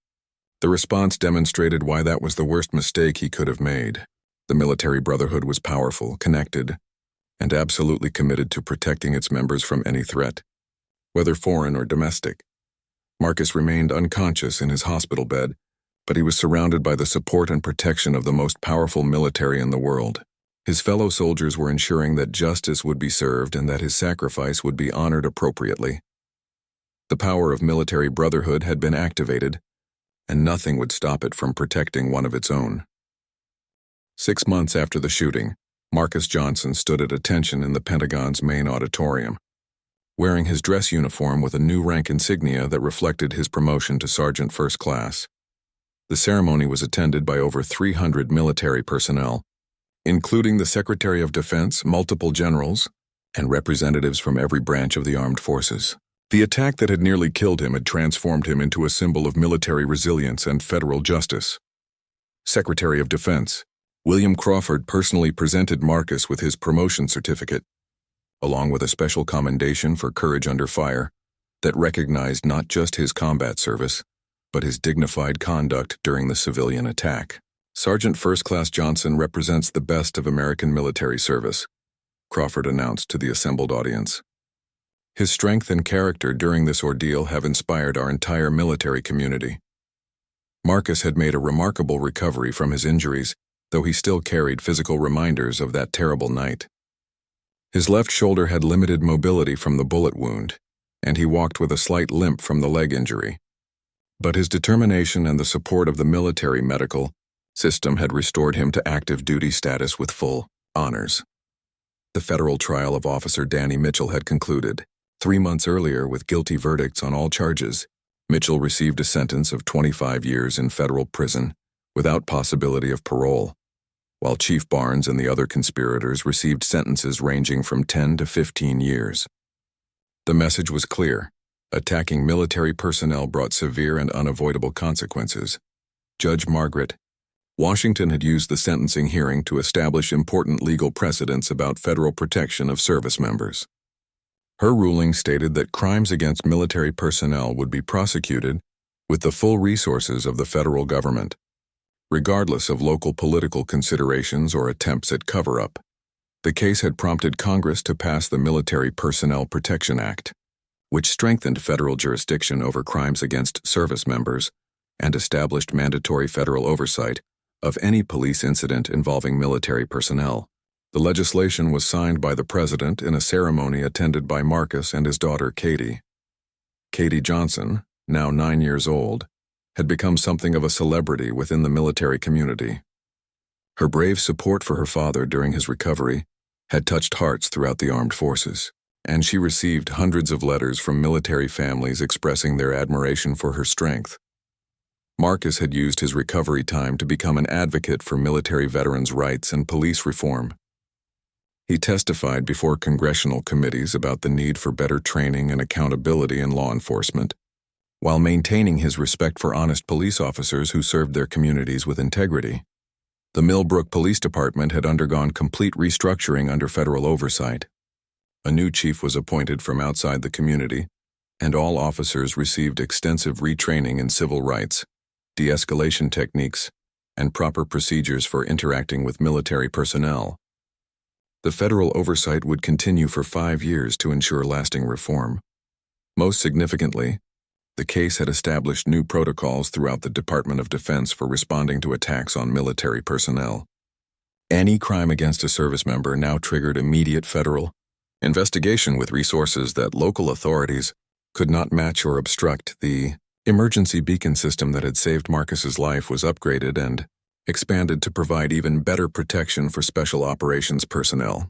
The response demonstrated why that was the worst mistake he could have made. The military brotherhood was powerful, connected, and absolutely committed to protecting its members from any threat, whether foreign or domestic. Marcus remained unconscious in his hospital bed, but he was surrounded by the support and protection of the most powerful military in the world. His fellow soldiers were ensuring that justice would be served and that his sacrifice would be honored appropriately. The power of military brotherhood had been activated, and nothing would stop it from protecting one of its own. 6 months after the shooting, Marcus Johnson stood at attention in the Pentagon's main auditorium, wearing his dress uniform with a new rank insignia that reflected his promotion to Sergeant First Class. The ceremony was attended by over 300 military personnel, including the Secretary of Defense, multiple generals, and representatives from every branch of the armed forces. The attack that had nearly killed him had transformed him into a symbol of military resilience and federal justice. Secretary of Defense William Crawford personally presented Marcus with his promotion certificate, along with a special commendation for courage under fire that recognized not just his combat service, but his dignified conduct during the civilian attack. Sergeant First Class Johnson represents the best of American military service, Crawford announced to the assembled audience. His strength and character during this ordeal have inspired our entire military community. Marcus had made a remarkable recovery from his injuries, though he still carried physical reminders of that terrible night. His left shoulder had limited mobility from the bullet wound, and he walked with a slight limp from the leg injury. But his determination and the support of the military medical system had restored him to active duty status with full honors. The federal trial of Officer Danny Mitchell had concluded. 3 months earlier, with guilty verdicts on all charges, Mitchell received a sentence of 25 years in federal prison without possibility of parole, while Chief Barnes and the other conspirators received sentences ranging from 10 to 15 years. The message was clear. Attacking military personnel brought severe and unavoidable consequences. Judge Margaret Washington had used the sentencing hearing to establish important legal precedents about federal protection of service members. Her ruling stated that crimes against military personnel would be prosecuted with the full resources of the federal government, regardless of local political considerations or attempts at cover-up. The case had prompted Congress to pass the Military Personnel Protection Act, which strengthened federal jurisdiction over crimes against service members and established mandatory federal oversight of any police incident involving military personnel. The legislation was signed by the President in a ceremony attended by Marcus and his daughter Katie. Katie Johnson, now 9 years old, had become something of a celebrity within the military community. Her brave support for her father during his recovery had touched hearts throughout the armed forces, and she received hundreds of letters from military families expressing their admiration for her strength. Marcus had used his recovery time to become an advocate for military veterans' rights and police reform. He testified before congressional committees about the need for better training and accountability in law enforcement, while maintaining his respect for honest police officers who served their communities with integrity. The Millbrook Police Department had undergone complete restructuring under federal oversight. A new chief was appointed from outside the community, and all officers received extensive retraining in civil rights, de-escalation techniques, and proper procedures for interacting with military personnel. The federal oversight would continue for 5 years to ensure lasting reform. Most significantly, the case had established new protocols throughout the Department of Defense for responding to attacks on military personnel. Any crime against a service member now triggered immediate federal investigation with resources that local authorities could not match or obstruct. The emergency beacon system that had saved Marcus's life was upgraded and expanded to provide even better protection for special operations personnel.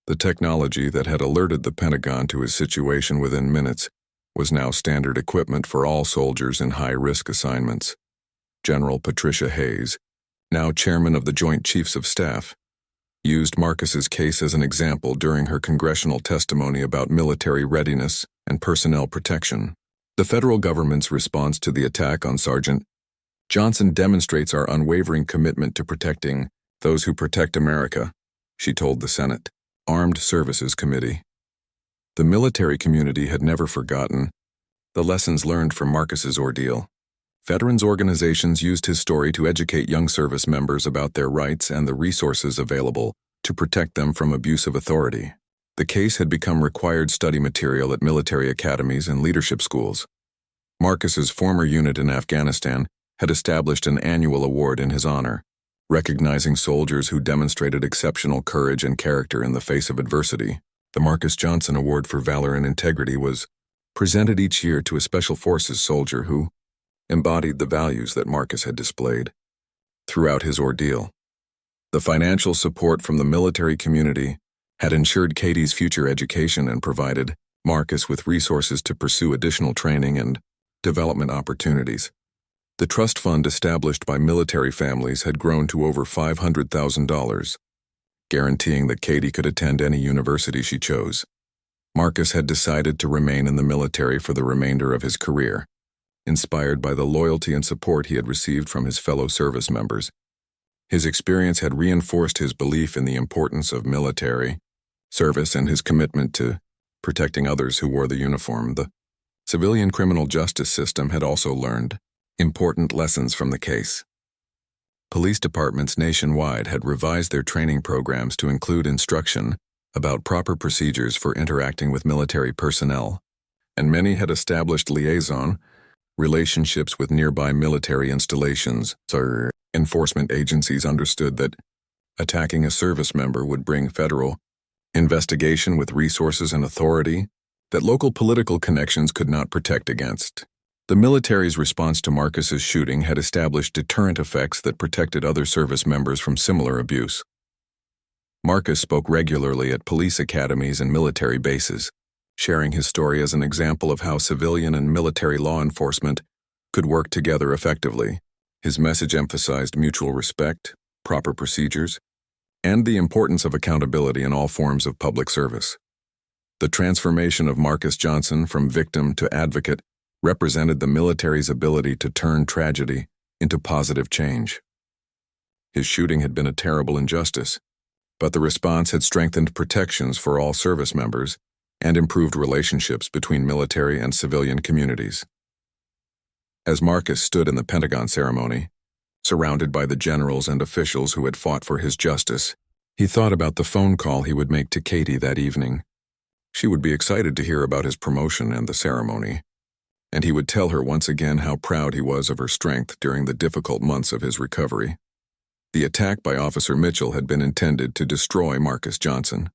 The technology that had alerted the Pentagon to his situation within minutes was now standard equipment for all soldiers in high-risk assignments. General Patricia Hayes, now chairman of the Joint Chiefs of Staff, used Marcus's case as an example during her congressional testimony about military readiness and personnel protection. The federal government's response to the attack on Sergeant Johnson demonstrates our unwavering commitment to protecting those who protect America, she told the Senate Armed Services Committee. The military community had never forgotten the lessons learned from Marcus's ordeal. Veterans organizations used his story to educate young service members about their rights and the resources available to protect them from abuse of authority. The case had become required study material at military academies and leadership schools. Marcus's former unit in Afghanistan had established an annual award in his honor, recognizing soldiers who demonstrated exceptional courage and character in the face of adversity. The Marcus Johnson Award for Valor and Integrity was presented each year to a Special Forces soldier who embodied the values that Marcus had displayed throughout his ordeal. The financial support from the military community had ensured Katie's future education and provided Marcus with resources to pursue additional training and development opportunities. The trust fund established by military families had grown to over $500,000, guaranteeing that Katie could attend any university she chose. Marcus had decided to remain in the military for the remainder of his career, inspired by the loyalty and support he had received from his fellow service members. His experience had reinforced his belief in the importance of military service and his commitment to protecting others who wore the uniform. The civilian criminal justice system had also learned important lessons from the case. Police departments nationwide had revised their training programs to include instruction about proper procedures for interacting with military personnel, and many had established liaison relationships with nearby military installations. So, enforcement agencies understood that attacking a service member would bring federal investigation with resources and authority that local political connections could not protect against. The military's response to Marcus's shooting had established deterrent effects that protected other service members from similar abuse. Marcus spoke regularly at police academies and military bases, sharing his story as an example of how civilian and military law enforcement could work together effectively. His message emphasized mutual respect, proper procedures, and the importance of accountability in all forms of public service. The transformation of Marcus Johnson from victim to advocate represented the military's ability to turn tragedy into positive change. His shooting had been a terrible injustice, but the response had strengthened protections for all service members and improved relationships between military and civilian communities. As Marcus stood in the Pentagon ceremony, surrounded by the generals and officials who had fought for his justice, he thought about the phone call he would make to Katie that evening. She would be excited to hear about his promotion and the ceremony, and he would tell her once again how proud he was of her strength during the difficult months of his recovery. The attack by Officer Mitchell had been intended to destroy Marcus Johnson,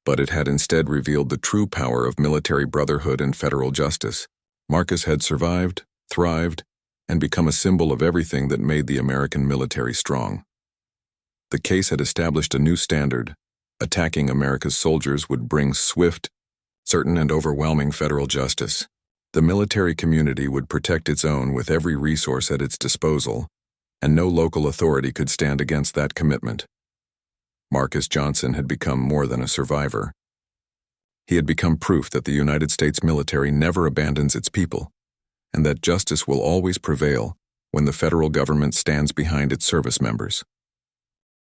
but it had instead revealed the true power of military brotherhood and federal justice. Marcus had survived, thrived, and become a symbol of everything that made the American military strong. The case had established a new standard. Attacking America's soldiers would bring swift, certain, and overwhelming federal justice. The military community would protect its own with every resource at its disposal, and no local authority could stand against that commitment. Marcus Johnson had become more than a survivor. He had become proof that the United States military never abandons its people, and that justice will always prevail when the federal government stands behind its service members.